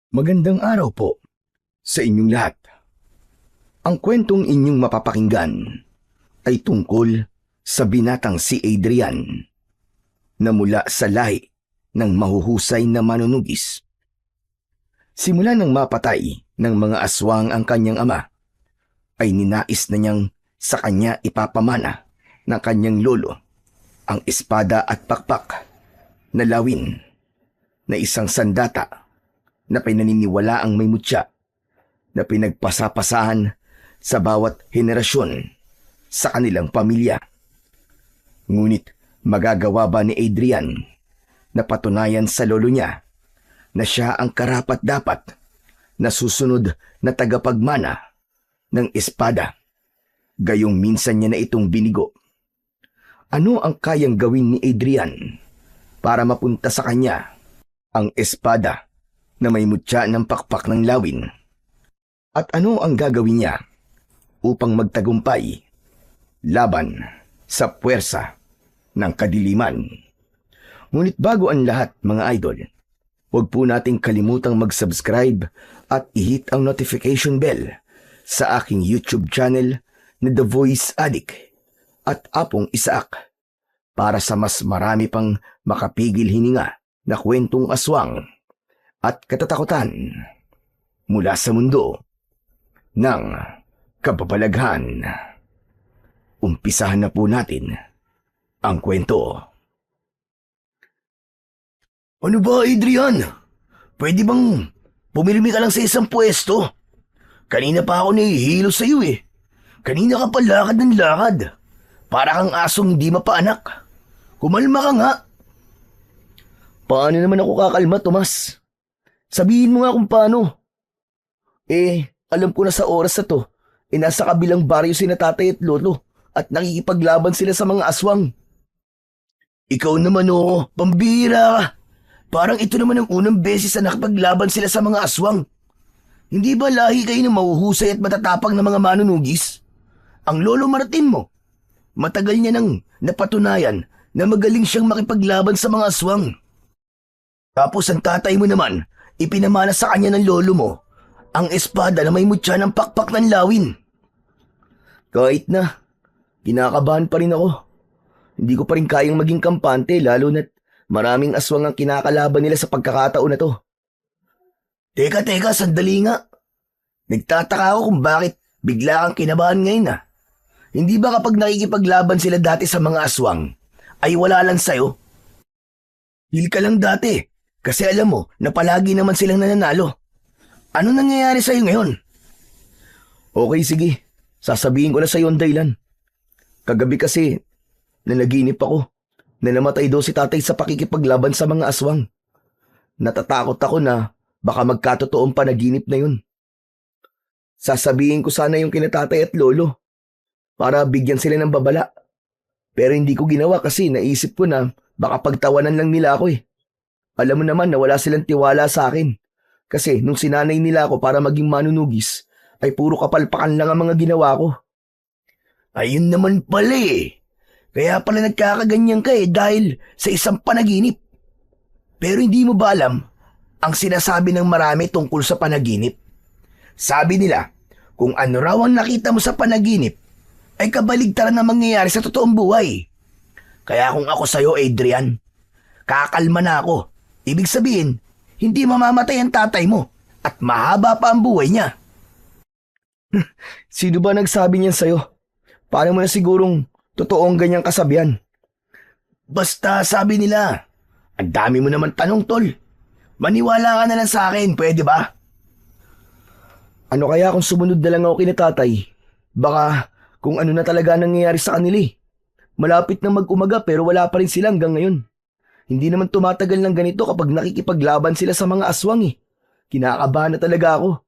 Magandang araw po sa inyong lahat. Ang kwentong inyong mapapakinggan ay tungkol sa binatang si Adrian na mula sa lahi ng mahuhusay na manunugis. Simula nang mapatay ng mga aswang ang kanyang ama, ay ninais na niyang sa kanya ipapamana ng kanyang lolo ang espada at pakpak na lawin na isang sandata na pinaniniwala ang may mutya na pinagpasapasahan sa bawat henerasyon sa kanilang pamilya. Ngunit magagawa ba ni Adrian na patunayan sa lolo niya na siya ang karapat-dapat na susunod na tagapagmana ng espada, gayong minsan niya na itong binigo? Ano ang kayang gawin ni Adrian para mapunta sa kanya ang espada na may mutya ng pakpak ng lawin? At ano ang gagawin niya upang magtagumpay laban sa puwersa ng kadiliman? Ngunit bago ang lahat, mga idol, huwag po nating kalimutang mag-subscribe at i-hit ang notification bell sa aking YouTube channel na The Voice Addict at Apong Isaak para sa mas marami pang makapigil hininga na kwentong aswang at katatakutan mula sa mundo ng kababalaghan. Umpisahan na po natin ang kwento. Ano ba, Adrian? Pwede bang pumilimi ka lang sa isang pwesto? Kanina pa ako nahihilo sa iyo eh. Kanina ka pa lakad ng lakad. Para kang asong hindi mapaanak. Kumalma ka nga. Paano naman ako kakalma, Tomas? Sabihin mo nga kung paano. Alam ko na sa oras na to, nasa kabilang baryo si tatay at lolo at nakikipaglaban sila sa mga aswang. Ikaw naman pambihira ka. Parang ito naman ang unang beses na nakipaglaban sila sa mga aswang. Hindi ba lahi kayo ng mahuhusay at matatapang na mga manunugis? Ang lolo Martin mo, matagal niya nang napatunayan na magaling siyang makipaglaban sa mga aswang. Tapos ang tatay mo naman, ipinamana sa kanya ng lolo mo ang espada na may mutya ng pakpak ng lawin. Kahit na, kinakabahan pa rin ako. Hindi ko pa rin kayang maging kampante lalo na't maraming aswang ang kinakalaban nila sa pagkakataon na to. Teka, sandali nga. Nagtataka ako kung bakit bigla kang kinabahan ngayon . Hindi ba kapag nakikipaglaban sila dati sa mga aswang, ay wala lang sa'yo? Hil ka lang dati, kasi alam mo na palagi naman silang nananalo. Ano nangyayari sa'yo ngayon? Okay, sige. Sasabihin ko na sa'yo ang dahilan. Kagabi kasi, nanaginip ako na namatay daw si tatay sa pakikipaglaban sa mga aswang. Natatakot ako na baka magkatotoong panaginip na yun. Sasabihin ko sana yung kinatatay at lolo para bigyan sila ng babala. Pero hindi ko ginawa kasi naisip ko na baka pagtawanan lang nila ako . Alam mo naman na wala silang tiwala sa akin. Kasi nung sinanay nila ako para maging manunugis, ay puro kapalpakan lang ang mga ginawa ko. Ayun naman pala . Kaya pala nagkakaganyan ka dahil sa isang panaginip. Pero hindi mo ba alam ang sinasabi ng marami tungkol sa panaginip? Sabi nila, kung ano raw ang nakita mo sa panaginip, ay kabaligtaran na mangyayari sa totoong buhay. Kaya kung ako sa'yo, Adrian, kakalma na ako. Ibig sabihin, hindi mamamatay ang tatay mo at mahaba pa ang buhay niya. Sino ba nagsabi niyan sa'yo? Paano mo na sigurong totoong ganyang kasabihan? Basta sabi nila. Ang dami mo naman tanong, tol. Maniwala ka na lang sa akin, pwede ba? Ano kaya kung sumunod na lang ako kina tatay? Baka kung ano na talaga nangyayari sa kanila . Malapit na mag-umaga pero wala pa rin sila hanggang ngayon. Hindi naman tumatagal ng ganito kapag nakikipaglaban sila sa mga aswang . Kinakabahan na talaga ako.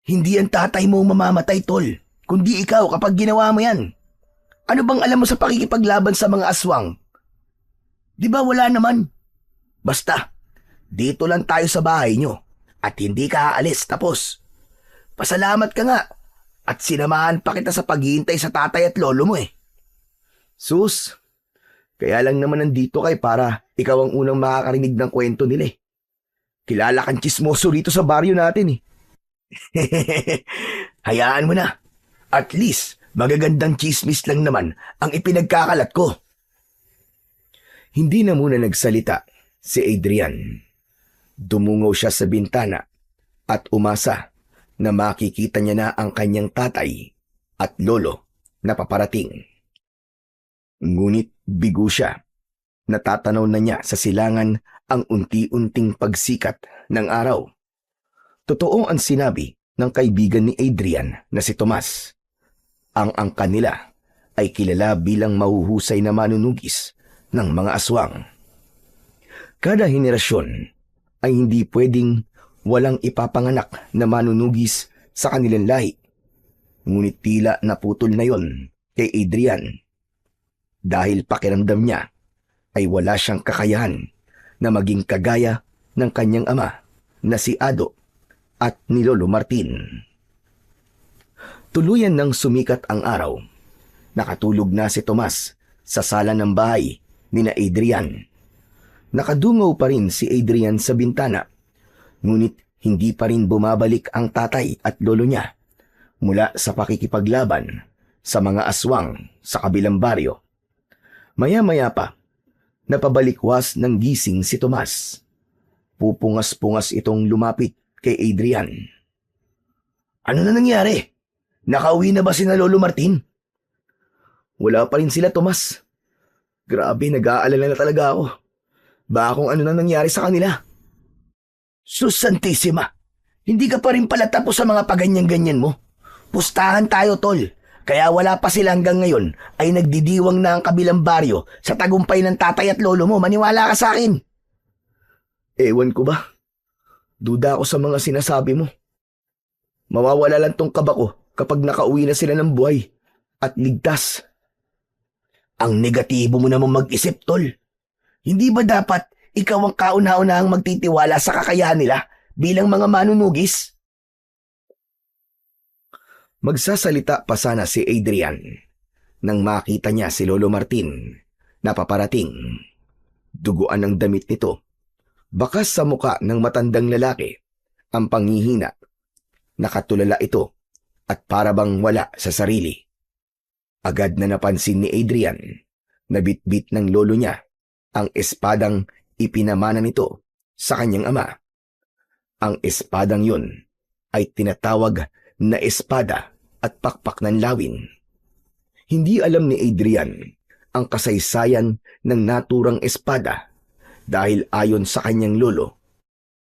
Hindi ang tatay mo mamamatay, tol. Kundi ikaw kapag ginawa mo yan. Ano bang alam mo sa pakikipaglaban sa mga aswang? Di ba wala naman? Basta, dito lang tayo sa bahay nyo at hindi ka aalis. Tapos, pasalamat ka nga at sinamahan pa kita sa paghihintay sa tatay at lolo mo . Sus, kaya lang naman nandito kay para ikaw ang unang makakarinig ng kwento nila . Kilala kang tsismoso rito sa baryo natin eh. Hayaan mo na. At least, magagandang chismis lang naman ang ipinagkakalat ko. Hindi na muna nagsalita si Adrian. Dumungaw siya sa bintana at umasa na makikita niya na ang kanyang tatay at lolo na paparating. Ngunit bigo siya. Natatanaw na niya sa silangan ang unti-unting pagsikat ng araw. Totoo ang sinabi ng kaibigan ni Adrian na si Tomas. Ang angka nila ay kilala bilang mahuhusay na manunugis ng mga aswang. Kada henerasyon ay hindi pwedeng walang ipapanganak na manunugis sa kanilang lahi. Ngunit tila naputol na yon kay Adrian dahil pakiramdam niya ay wala siyang kakayahan na maging kagaya ng kanyang ama na si Ado at ni Lolo Martin. Tuluyan nang sumikat ang araw. Nakatulog na si Tomas sa sala ng bahay ni na Adrian. Nakadungaw pa rin si Adrian sa bintana, ngunit hindi pa rin bumabalik ang tatay at lolo niya mula sa pakikipaglaban sa mga aswang sa kabilang baryo. Maya-maya pa, napabalikwas ng gising si Tomas. Pupungas-pungas itong lumapit kay Adrian. Ano na nangyari? Nakauwi na ba sina Lolo Martin? Wala pa rin sila, Tomas. Grabe, nag-aalala na talaga ako. Baka kung ano na nangyari sa kanila. Sus Santissima, hindi ka pa rin pala tapos sa mga paganyan-ganyan mo. Pustahan tayo, tol. Kaya wala pa sila hanggang ngayon ay nagdidiwang na ang kabilang baryo sa tagumpay ng tatay at lolo mo. Maniwala ka sa akin. Ewan ko ba? Duda ako sa mga sinasabi mo. Mawawala lang tong kaba ko kapag nakauwi na sila ng buhay at ligtas. Ang negatibo mo namang mag-isip, tol. Hindi ba dapat ikaw ang kauna-unahang magtitiwala sa kakayahan nila bilang mga manunugis? Magsasalita pa sana si Adrian nang makita niya si Lolo Martin na paparating. Duguan ang damit nito. Bakas sa muka ng matandang lalaki ang panghihina. Nakatulala ito at parabang wala sa sarili. Agad na napansin ni Adrian na bitbit ng lolo niya ang espadang ipinamana nito sa kanyang ama. Ang espadang yun ay tinatawag na espada at pakpak ng lawin. Hindi alam ni Adrian ang kasaysayan ng naturang espada dahil ayon sa kanyang lolo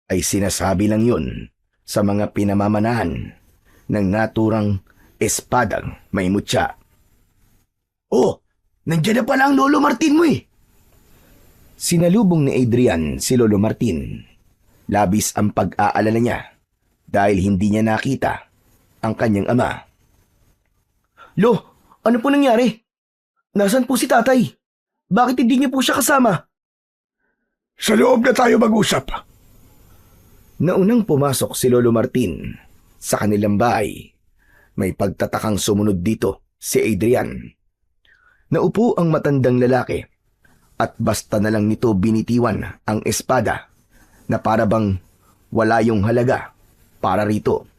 ay sinasabi lang yun sa mga pinamamanahan ng naturang espadang may mutya. Oh, nandiyan na pala ang Lolo Martin mo eh. Sinalubong ni Adrian si Lolo Martin. Labis ang pag-aalala niya dahil hindi niya nakita ang kanyang ama. Lo, ano po nangyari? Nasaan po si tatay? Bakit hindi niyo po siya kasama? Sa loob na tayo mag-usap. Naunang pumasok si Lolo Martin sa kanilang bahay. May pagtatakang sumunod dito si Adrian. Naupo ang matandang lalaki at basta na lang nito binitiwan ang espada na parabang wala yung halaga para rito.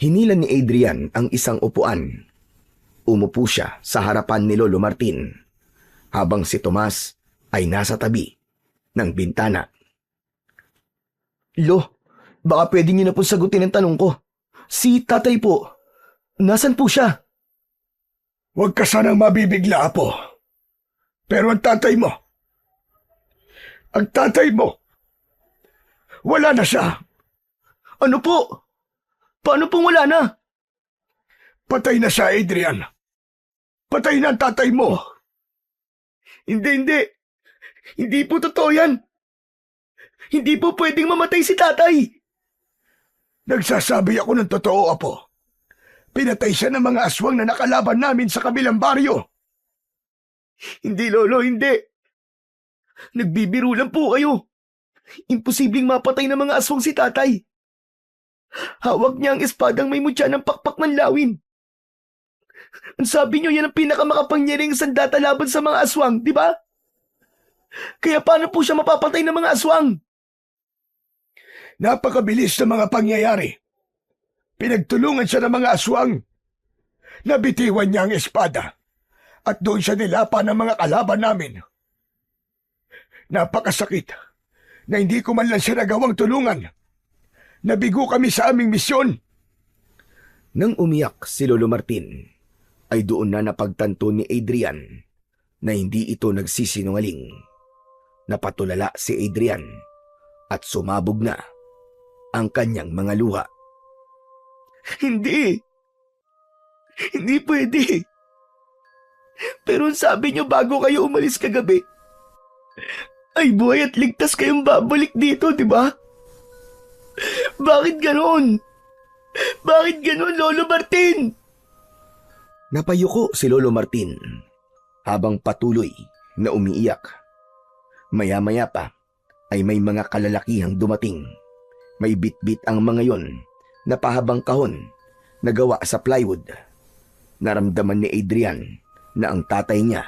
Hinilan ni Adrian ang isang upuan. Umupo siya sa harapan ni Lolo Martin habang si Tomas ay nasa tabi ng bintana. Lo, baka pwede niyo na pong sagutin ang tanong ko. Si tatay po, nasan po siya? Huwag ka sanang mabibigla, Apo. Pero ang tatay mo, wala na siya. Ano po? Paano pong wala na? Patay na siya, Adrian. Patay na ang tatay mo. Hindi. Hindi po totoo yan. Hindi po pwedeng mamatay si tatay. Nagsasabi ako ng totoo, Apo. Pinatay siya ng mga aswang na nakalaban namin sa kabilang baryo. Hindi, Lolo, hindi. Nagbibiro lang po kayo. Imposibleng mapatay ng mga aswang si tatay. Hawak niya ang espadang may mutya ng pakpak ng lawin. Ang sabi niyo, yan ang pinakamakapangyarihang sandata laban sa mga aswang, di ba? Kaya paano po siya mapapatay ng mga aswang? Napakabilis ng mga pangyayari. Pinagtulungan siya ng mga aswang. Nabitiwan niya ang espada at doon siya nilapa ng mga kalaban namin. Napakasakit na hindi ko man lang siya nagawang tulungan. Nabigo kami sa aming misyon. Nang umiyak si Lolo Martin, ay doon na napagtanto ni Adrian na hindi ito nagsisinungaling. Napatulala si Adrian at sumabog na ang kanyang mga luha. Hindi! Hindi pwede! Pero sabi niyo bago kayo umalis kagabi, ay buhay at ligtas kayong babalik dito, di ba? Bakit ganon? Bakit ganon, Lolo Martin? Napayuko si Lolo Martin habang patuloy na umiiyak. Maya-maya pa ay may mga kalalakihang dumating. May bitbit ang mga yon na pahabang kahon na gawa sa plywood. Naramdaman ni Adrian na ang tatay niya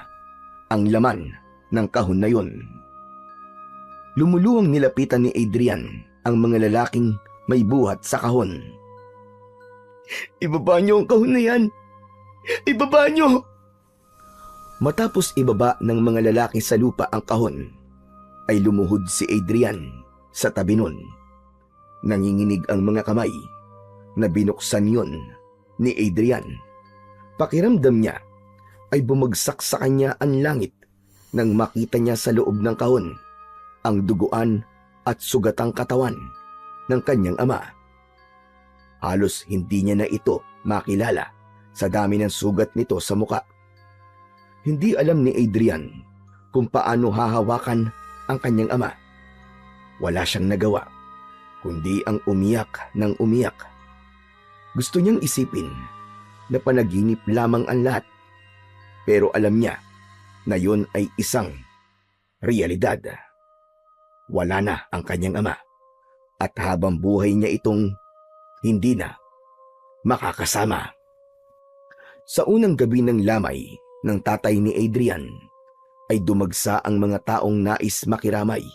ang laman ng kahon na yon. Lumuluwang nilapitan ni Adrian ang mga lalaking may buhat sa kahon. Ibaba niyo ang kahon na yan! Ibaba niyo! Matapos ibaba ng mga lalaki sa lupa ang kahon, ay lumuhod si Adrian sa tabi nun. Nanginginig ang mga kamay na binuksan yon ni Adrian. Pakiramdam niya ay bumagsak sa kanya ang langit nang makita niya sa loob ng kahon ang duguan at sugatang katawan ng kanyang ama. Halos hindi niya na ito makilala sa dami ng sugat nito sa muka. Hindi alam ni Adrian kung paano hahawakan ang kanyang ama. Wala siyang nagawa kundi ang umiyak ng umiyak. Gusto niyang isipin na panaginip lamang ang lahat, pero alam niya na yon ay isang realidad. Wala na ang kanyang ama at habang buhay niya itong hindi na makakasama. Sa unang gabi ng lamay ng tatay ni Adrian ay dumagsa ang mga taong nais makiramay.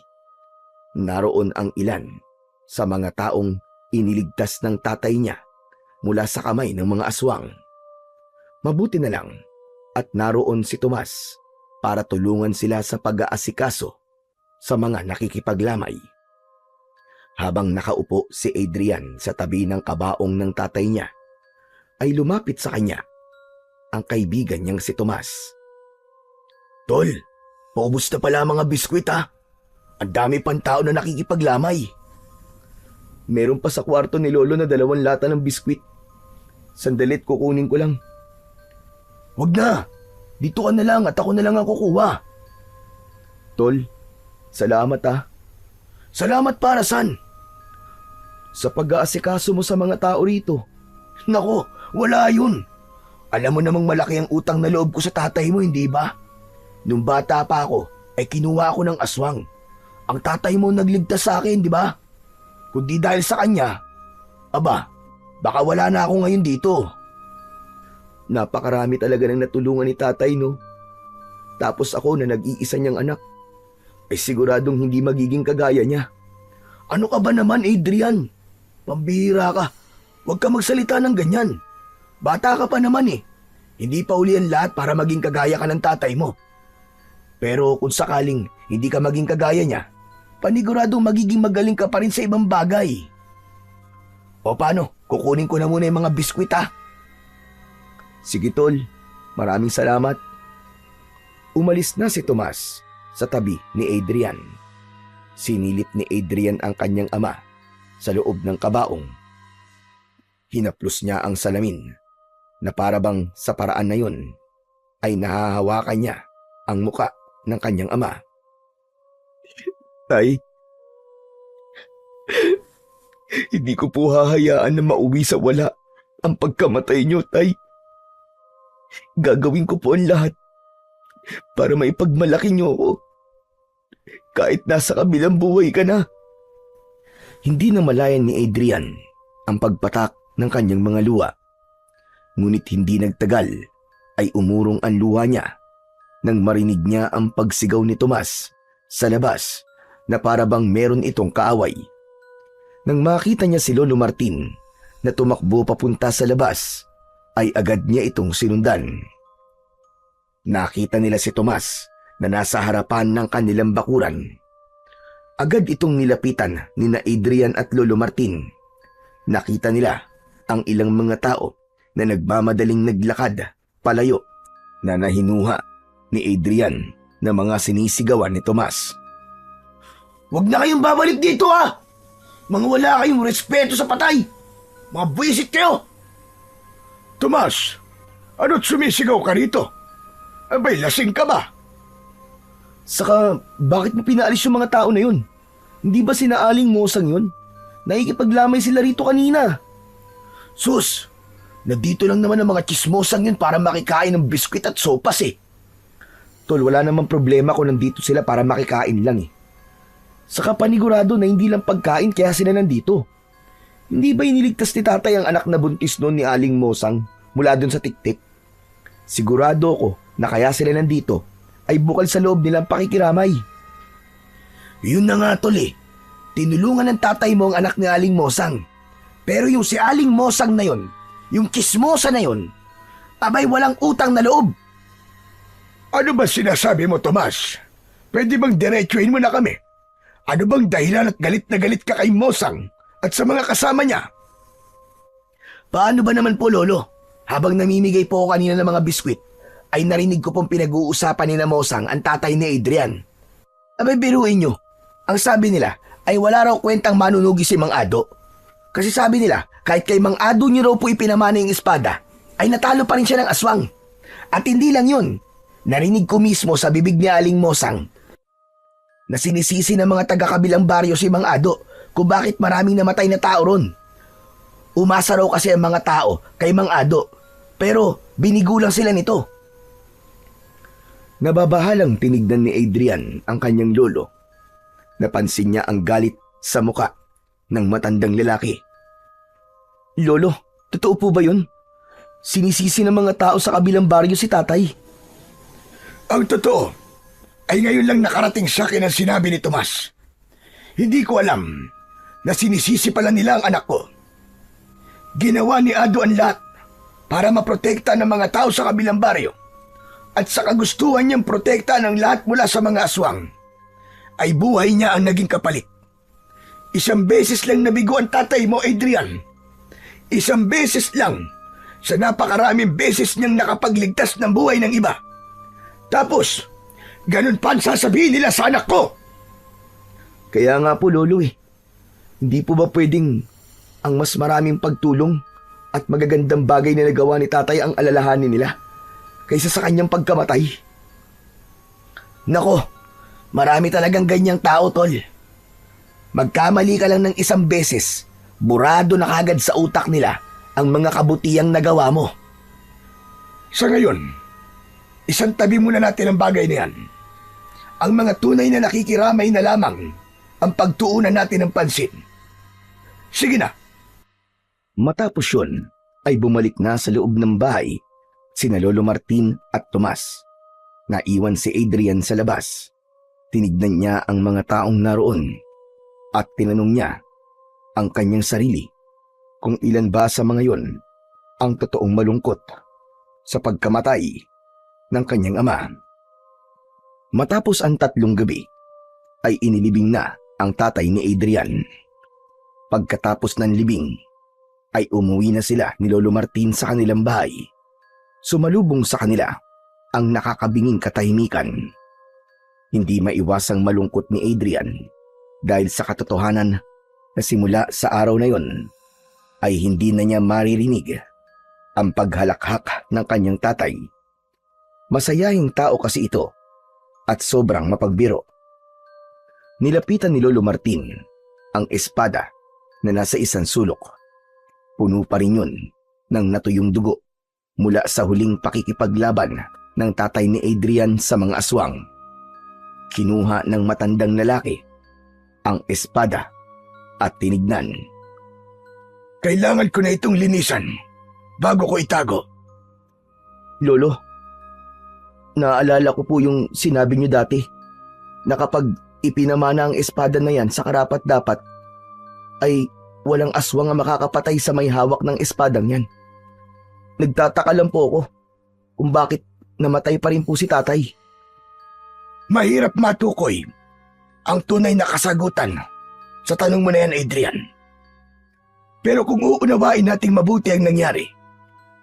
Naroon ang ilan sa mga taong iniligtas ng tatay niya mula sa kamay ng mga aswang. Mabuti na lang at naroon si Tomas para tulungan sila sa pag-aasikaso sa mga nakikipaglamay. Habang nakaupo si Adrian sa tabi ng kabaong ng tatay niya, ay lumapit sa kanya ang kaibigan niyang si Tomas. Tol, paubos na pala mga biskwit ha. Ang dami pang tao na nakikipaglamay. Meron pa sa kwarto ni Lolo na 2 lata ng biskwit. Sandalit, kukunin ko lang. Wag na, dito ka na lang at ako na lang ang kukuha. Tol, salamat ha. Salamat para saan? Sa pag-aasikaso mo sa mga tao rito. Nako, wala yun. Alam mo namang malaki ang utang na loob ko sa tatay mo, hindi ba? Nung bata pa ako, ay kinuha ako ng aswang. Ang tatay mo nagligtas sa akin, di ba? Kundi dahil sa kanya, aba, baka wala na ako ngayon dito. Napakarami talaga ng natulungan ni tatay, no? Tapos ako na nag-iisa niyang anak, ay siguradong hindi magiging kagaya niya. Ano ka ba naman, Adrian? Pambihira ka. Huwag ka magsalita ng ganyan. Bata ka pa naman eh. Hindi pa uli ang lahat para maging kagaya ka ng tatay mo. Pero kung sakaling hindi ka maging kagaya niya, paniguradong magiging magaling ka pa rin sa ibang bagay. O paano? Kukunin ko na muna yung mga biskwit ha. Sige tol, maraming salamat. Umalis na si Tomas sa tabi ni Adrian. Sinilip ni Adrian ang kanyang ama sa loob ng kabaong. Hinaplos niya ang salamin na parabang sa paraan na yun ay nahahawakan niya ang muka ng kanyang ama. Tay, hindi ko po hahayaan na mauwi sa wala ang pagkamatay niyo, Tay. Gagawin ko po ang lahat para maipagmalaki niyo ako. Kahit nasa kabilang buhay ka na. Hindi na malayan ni Adrian ang pagpatak ng kanyang mga luha. Ngunit hindi nagtagal ay umurong ang luha niya nang marinig niya ang pagsigaw ni Tomas sa labas na parabang meron itong kaaway. Nang makita niya si Lolo Martin na tumakbo papunta sa labas, ay agad niya itong sinundan. Nakita nila si Tomas na nasa harapan ng kanilang bakuran. Agad itong nilapitan ni na Adrian at Lolo Martin. Nakita nila ang ilang mga tao na nagmamadaling naglakad palayo na nahinuha ni Adrian na mga sinisigawan ni Tomas. "Huwag na kayong babalik dito ha! Mga wala kayong respeto sa patay! Mga buwisit kayo!" Tomas, ano't sumisigaw ka rito? Abay, lasing ka ba? Saka, bakit mo pinaalis yung mga tao na yun? Hindi ba sina Aling Mosang yun? Nakikipaglamay sila rito kanina. Sus, nandito lang naman ang mga chismosang yun para makikain ng biskwit at sopas eh. Tol, wala namang problema kung nandito sila para makikain lang eh. Saka panigurado na hindi lang pagkain kaya sila nandito. Hindi ba iniligtas ni tatay ang anak na buntis noon ni Aling Mosang mula dun sa tiktik? Sigurado ko na kaya sila nandito ay bukal sa loob nilang pakikiramay. Yun na nga tol eh. Tinulungan ng tatay mo ang anak ni Aling Mosang. Pero yung si Aling Mosang na yon, yung kismosa na yon, abay walang utang na loob. Ano ba sinasabi mo, Tomas? Pwede bang diretsuhin mo na kami? Ano bang dahilan at galit na galit ka kay Mosang at sa mga kasama niya? Paano ba naman po, Lolo? Habang namimigay po ako kanina ng mga biskwit, ay narinig ko pong pinag-uusapan ni na Mosang ang tatay ni Adrian. Abay, biruin nyo. Ang sabi nila ay wala raw kwentang manunugi si Mang Ado. Kasi sabi nila, kahit kay Mang Ado nyo raw po ipinamana yung espada, ay natalo pa rin siya ng aswang. At hindi lang yun, narinig ko mismo sa bibig ni Aling Mosang na sinisisi ng mga taga-kabilang baryo si Mang Ado kung bakit maraming namatay na tao ron. Umasa raw kasi ang mga tao kay Mang Ado, pero binigulang sila nito. Nababahalang tinignan ni Adrian ang kanyang lolo. Napansin niya ang galit sa muka ng matandang lalaki. "Lolo, totoo po ba yun? Sinisisi ng mga tao sa kabilang baryo si tatay." Ang totoo ay ngayon lang nakarating sa akin ang sinabi ni Tomas. Hindi ko alam na sinisisi pala nila ang anak ko. Ginawa ni Ado ang lahat para maprotekta ng mga tao sa kabilang baryo at sa kagustuhan niyang protekta ng lahat mula sa mga aswang ay buhay niya ang naging kapalit. Isang beses lang nabigo ang tatay mo, Adrian. Isang beses lang sa napakaraming beses niyang nakapagligtas ng buhay ng iba. Tapos, ganun pa ang sasabihin nila sa anak ko. Kaya nga po, Lolo eh. Hindi po ba pwedeng ang mas maraming pagtulong at magagandang bagay na nagawa ni tatay ang alalahanin nila kaysa sa kanyang pagkamatay? Nako, marami talagang ganyang tao, Tol. Magkamali ka lang ng isang beses, burado na kagad sa utak nila ang mga kabutihang nagawa mo. Sa ngayon, isang tabi muna natin ang bagay na yan. Ang mga tunay na nakikiramay na lamang ang pagtuunan natin ng pansin. Sige na. Matapos yun, ay bumalik na sa loob ng bahay sina Lolo Martin at Tomas. Naiwan si Adrian sa labas. Tinignan niya ang mga taong naroon at tinanong niya ang kanyang sarili kung ilan ba sa mga yon ang totoong malungkot sa pagkamatay ng kanyang ama. Matapos ang 3 gabi, ay inilibing na ang tatay ni Adrian. Pagkatapos ng libing, ay umuwi na sila ni Lolo Martin sa kanilang bahay. Sumalubong sa kanila ang nakakabinging katahimikan. Hindi maiwasang malungkot ni Adrian dahil sa katotohanan na simula sa araw na yon ay hindi na niya maririnig ang paghalakhak ng kanyang tatay. Masayahing tao kasi ito at sobrang mapagbiro. Nilapitan ni Lolo Martin ang espada na nasa isang sulok. Puno pa rin yun ng natuyong dugo mula sa huling pakikipaglaban ng tatay ni Adrian sa mga aswang. Kinuha ng matandang lalaki ang espada at tinignan. Kailangan ko na itong linisan bago ko itago. Lolo, naalala ko po yung sinabi niyo dati na kapag ipinamana ang espada na yan sa karapat-dapat, ay walang aswang ang makakapatay sa may hawak ng espadang yan. Nagtataka lang po ako kung bakit namatay pa rin po si tatay. Mahirap matukoy ang tunay na kasagutan sa tanong mo na yan, Adrian. Pero kung uunawain nating mabuti ang nangyari,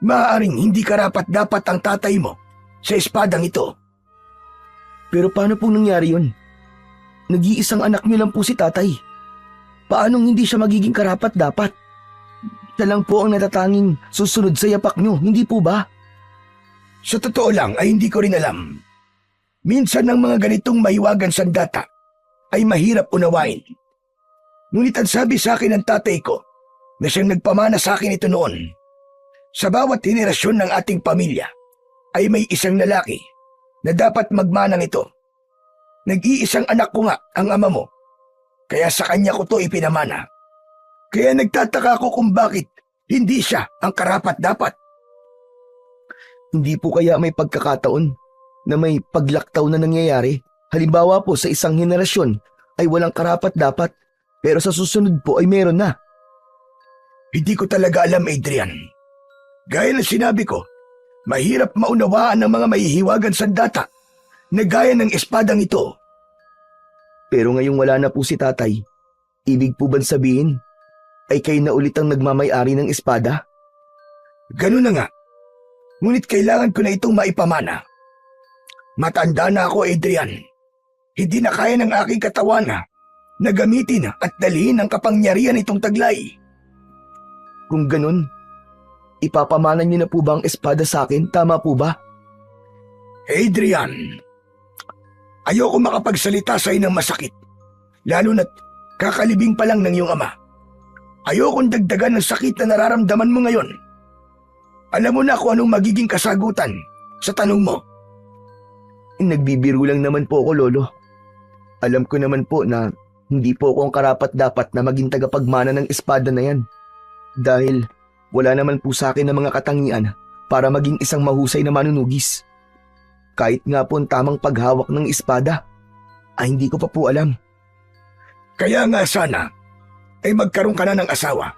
maaaring hindi karapat-dapat ang tatay mo sa espadang ito. Pero paano pong nangyari yun? Nag-iisang anak niyo lang po si tatay. Paanong hindi siya magiging karapat-dapat? Siya lang po ang natatanging susunod sa yapak niyo, hindi po ba? Sa totoo lang ay hindi ko rin alam. Minsan ang mga ganitong mahiwagang sandata ay mahirap unawain. Ngunit ang sabi sa akin ng tatay ko na siyang nagpamana sa akin ito noon, sa bawat henerasyon ng ating pamilya ay may isang lalaki na dapat magmanang ito. Nag-iisang anak ko nga ang ama mo, kaya sa kanya ko to ipinamana. Kaya nagtataka ako kung bakit hindi siya ang karapat-dapat. Hindi po kaya may pagkakataon na may paglaktaw na nangyayari? Halimbawa po sa isang henerasyon ay walang karapat-dapat, pero sa susunod po ay meron na. Hindi ko talaga alam, Adrian. Gaya ng sinabi ko, mahirap maunawaan ng mga mahihiwagan sandata na gaya ng espadang ito. Pero ngayong wala na po si tatay, ibig po bang sabihin ay kayo na ulit ang nagmamay-ari ng espada? Ganun na nga. Ngunit kailangan ko na itong maipamana. Matanda na ako, Adrian. Hindi na kaya ng aking katawan na gamitin at dalhin ang kapangyarihan itong taglay. Kung ganun, ipapamana niyo na po ba ang espada sa akin? Tama po ba? Adrian, ayoko makapagsalita sa ng masakit, lalo na't kakalibing pa lang ng iyong ama. Ayokong dagdagan ng sakit na nararamdaman mo ngayon. Alam mo na kung anong magiging kasagutan sa tanong mo. Nagbibiro lang naman po ako, Lolo. Alam ko naman po na hindi po ako ang karapat-dapat na maging tagapagmana ng espada na yan. Dahil wala naman po sa akin ng mga katangian para maging isang mahusay na manunugis. Kahit nga po ang tamang paghawak ng espada, ay hindi ko pa po alam. Kaya nga sana ay magkaroon ka na ng asawa.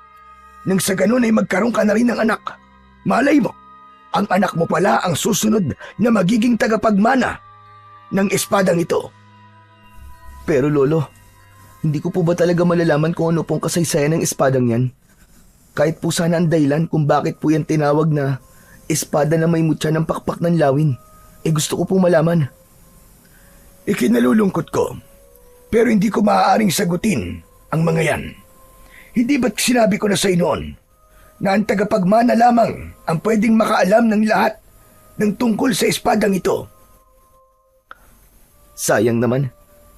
Nang sa ganun ay magkaroon ka na rin ng anak. Malay mo, ang anak mo pala ang susunod na magiging tagapagmana ng espadang ito. Pero Lolo, hindi ko po ba talaga malalaman kung ano pong kasaysayan ng espadang yan? Kahit po sana ang dahilan kung bakit po yan tinawag na espada na may mutya ng pakpak ng lawin. Gusto ko pong malaman. Ikinalulungkot ko, pero hindi ko maaaring sagutin ang mga yan. Hindi ba't sinabi ko na sa noon na ang tagapagmana lamang ang pwedeng makaalam ng lahat ng tungkol sa espadang ito? Sayang naman,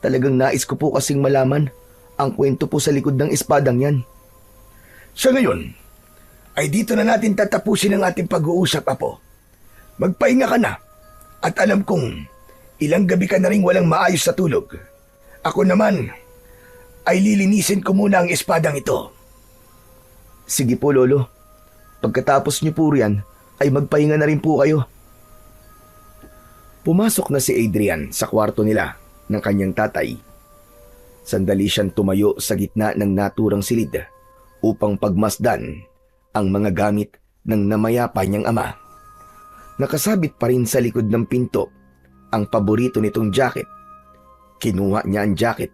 talagang nais ko po kasing malaman ang kwento po sa likod ng espadang yan. Sa ngayon, ay dito na natin tatapusin ang ating pag-uusap, Apo. Magpahinga ka na at alam kong ilang gabi ka na rin walang maayos sa tulog. Ako naman ay lilinisin ko muna ang espadang ito. Sige po, Lolo. Pagkatapos niyo po riyan, ay magpahinga na rin po kayo. Pumasok na si Adrian sa kwarto nila ng kanyang tatay. Sandali siyang tumayo sa gitna ng naturang silid upang pagmasdan ang mga gamit ng namayapa niyang ama. Nakasabit pa rin sa likod ng pinto ang paborito nitong jacket. Kinuha niya ang jacket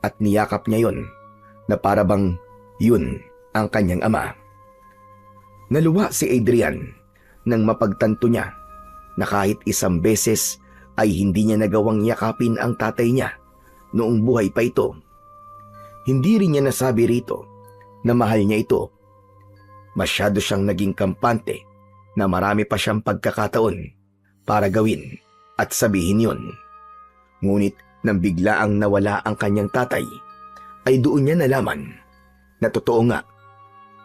at niyakap niya yon na para bang yun ang kanyang ama. Naluwa si Adrian nang mapagtanto niya na kahit isang beses ay hindi niya nagawang yakapin ang tatay niya noong buhay pa ito. Hindi rin niya nasabi rito na mahal niya ito. Masyado siyang naging kampante na marami pa siyang pagkakataon para gawin at sabihin yon. Ngunit nang biglaang nawala ang kanyang tatay, ay doon niya nalaman na totoo nga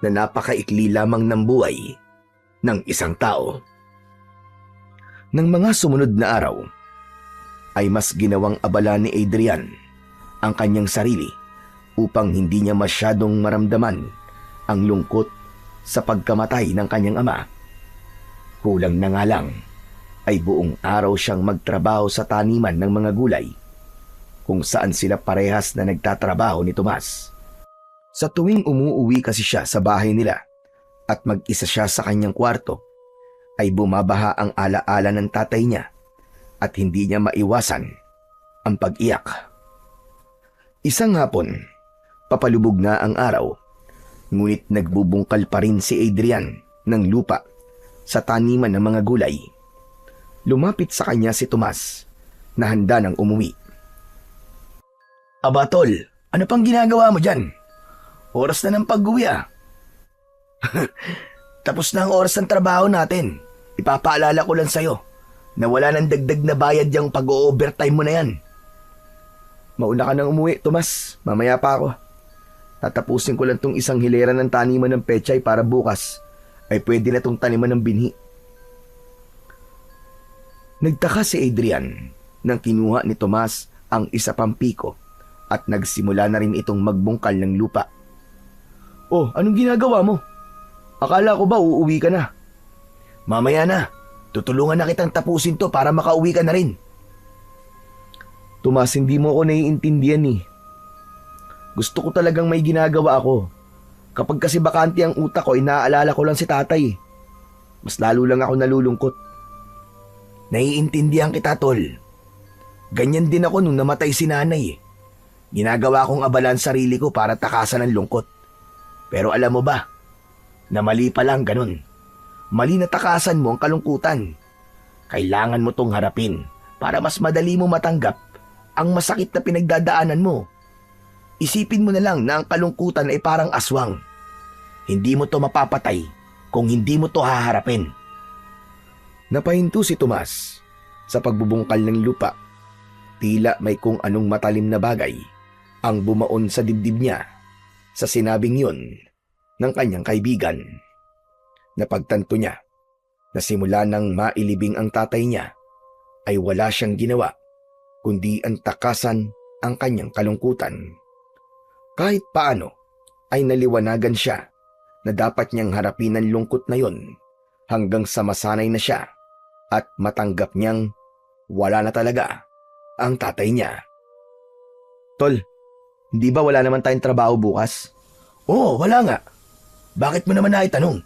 na napakaikli lamang ng buhay ng isang tao. Nang mga sumunod na araw, ay mas ginawang abala ni Adrian ang kanyang sarili upang hindi niya masyadong maramdaman ang lungkot sa pagkamatay ng kanyang ama. Kulang na nga lang ay buong araw siyang magtrabaho sa taniman ng mga gulay kung saan sila parehas na nagtatrabaho ni Tomas. Sa tuwing umuuwi kasi siya sa bahay nila at mag-isa siya sa kanyang kwarto, ay bumabaha ang alaala ng tatay niya at hindi niya maiwasan ang pag-iyak. Isang hapon, papalubog na ang araw, ngunit nagbubungkal pa rin si Adrian ng lupa sa taniman ng mga gulay. Lumapit sa kanya si Tomas na handa ng umuwi. Aba tol, ano pang ginagawa mo dyan? Oras na ng pag-uwi ah. Tapos na ang oras ng trabaho natin. Ipapaalala ko lang sa'yo na wala nang dagdag na bayad yung pag-o-overtime mo na yan. Mauna ka nang umuwi, Tomas. Mamaya pa ako. Tatapusin ko lang tong isang hilera ng taniman ng pechay para bukas ay pwede na tong taniman ng binhi. Nagtaka si Adrian nang kinuha ni Tomas ang isa pang piko at nagsimula na rin itong magbungkal ng lupa. Oh, anong ginagawa mo? Akala ko ba uuwi ka na? Mamaya na. Tutulungan na kitang tapusin to para makauwi ka na rin. Tomas, hindi mo ako naiintindihan eh. Gusto ko talagang may ginagawa ako. Kapag kasi bakante ang utak ko, inaalala ko lang si tatay. Mas lalo lang ako nalulungkot. Naiintindihan kita, tol. Ganyan din ako nung namatay si nanay. Ginagawa kong abalan sarili ko para takasan ng lungkot. Pero alam mo ba, na mali pa lang ganun. Mali na takasan mo ang kalungkutan. Kailangan mo tong harapin para mas madali mo matanggap ang masakit na pinagdadaanan mo. Isipin mo na lang na ang kalungkutan ay parang aswang. Hindi mo to mapapatay kung hindi mo to haharapin. Napahinto si Tomas sa pagbubungkal ng lupa. Tila may kung anong matalim na bagay ang bumaon sa dibdib niya sa sinabing yun ng kanyang kaibigan. Napagtanto niya na simula nang mailibing ang tatay niya ay wala siyang ginawa kundi ang takasan ang kanyang kalungkutan. Kahit paano ay naliwanagan siya na dapat niyang harapin ang lungkot na yon hanggang sa masanay na siya at matanggap niyang wala na talaga ang tatay niya. Tol, hindi ba wala naman tayong trabaho bukas? Oo, wala nga. Bakit mo naman naitanong?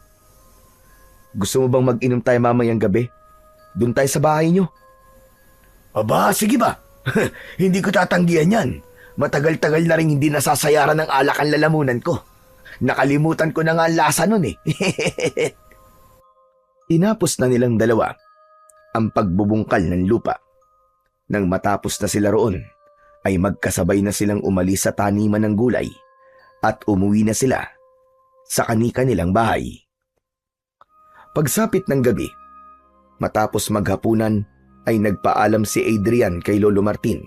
Gusto mo bang mag-inom tayo mamayang gabi? Doon tayo sa bahay niyo. Aba, sige ba? Hindi ko tatanggihan yan. Matagal-tagal na rin hindi nasasayaran ng alak ang lalamunan ko. Nakalimutan ko na nga ang lasa nun eh. Tinapos na nilang dalawa ang pagbubungkal ng lupa. Nang matapos na sila roon, ay magkasabay na silang umalis sa taniman ng gulay at umuwi na sila sa kani-kanilang bahay. Pagsapit ng gabi, matapos maghapunan ay nagpaalam si Adrian kay Lolo Martin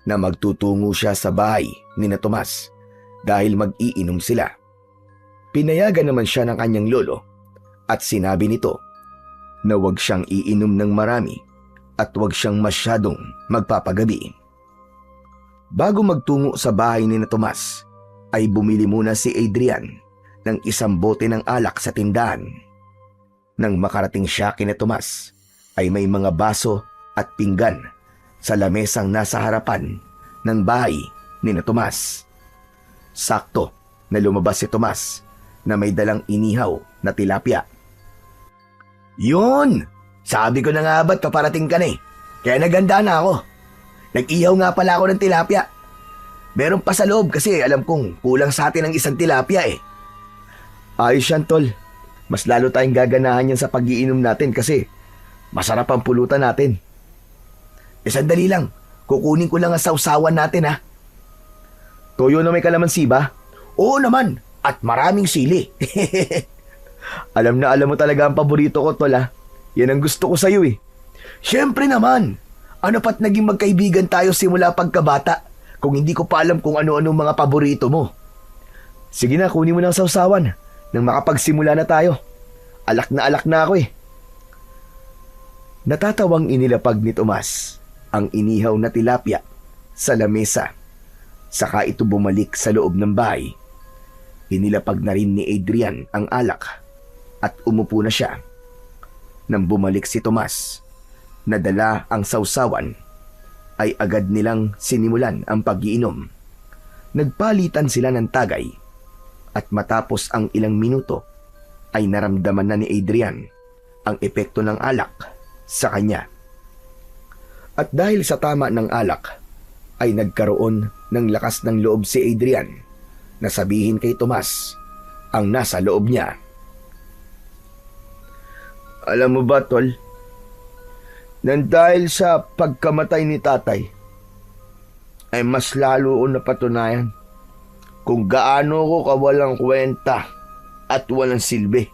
na magtutungo siya sa bahay ni na Tomas dahil mag-iinom sila. Pinayagan naman siya ng kanyang lolo at sinabi nito na huwag siyang iinom ng marami at huwag siyang masyadong magpapagabi. Bago magtungo sa bahay ni na Tomas, ay bumili muna si Adrian ng isang bote ng alak sa tindahan. Nang makarating siya kina Tomas, ay may mga baso at pinggan sa lamesang nasa harapan ng bahay ni na Tomas. Sakto na lumabas si Tomas na may dalang inihaw na tilapia. Yun! Sabi ko na nga ba't paparating ka na eh. Kaya naganda na ako. Nag-ihaw nga pala ako ng tilapia. Meron pa sa loob kasi alam kong kulang sa atin ng isang tilapia eh. Ayos yan, tol. Mas lalo tayong gaganahan yan sa pag-iinom natin kasi masarap ang pulutan natin. Sandali lang. Kukunin ko lang ang sausawan natin ha. Toyo na may kalamansi ba? Oo naman. At maraming sili. Alam na alam mo talaga ang paborito ko, tol ha. Yan ang gusto ko sa'yo eh. Siyempre naman. Ano pat naging magkaibigan tayo simula pagkabata kung hindi ko pa alam kung ano-ano mga paborito mo. Sige na, kunin mo ng sausawan nang makapagsimula na tayo. Alak na ako eh. Natatawang inilapag ni Tomas ang inihaw na tilapia sa lamesa. Saka ito bumalik sa loob ng bahay. Inilapag na rin ni Adrian ang alak at umupo na siya. Nang bumalik si Tomas, nadala ang sausawan, ay agad nilang sinimulan ang pag-iinom. Nagpalitan sila ng tagay At matapos ang ilang minuto ay naramdaman na ni Adrian ang epekto ng alak sa kanya. At dahil sa tama ng alak ay nagkaroon ng lakas ng loob si Adrian na sabihin kay Tomas ang nasa loob niya. Alam mo ba, tol? Nang dahil sa pagkamatay ni tatay, ay mas lalo ko napatunayan kung gaano ko kawalang kwenta at walang silbi.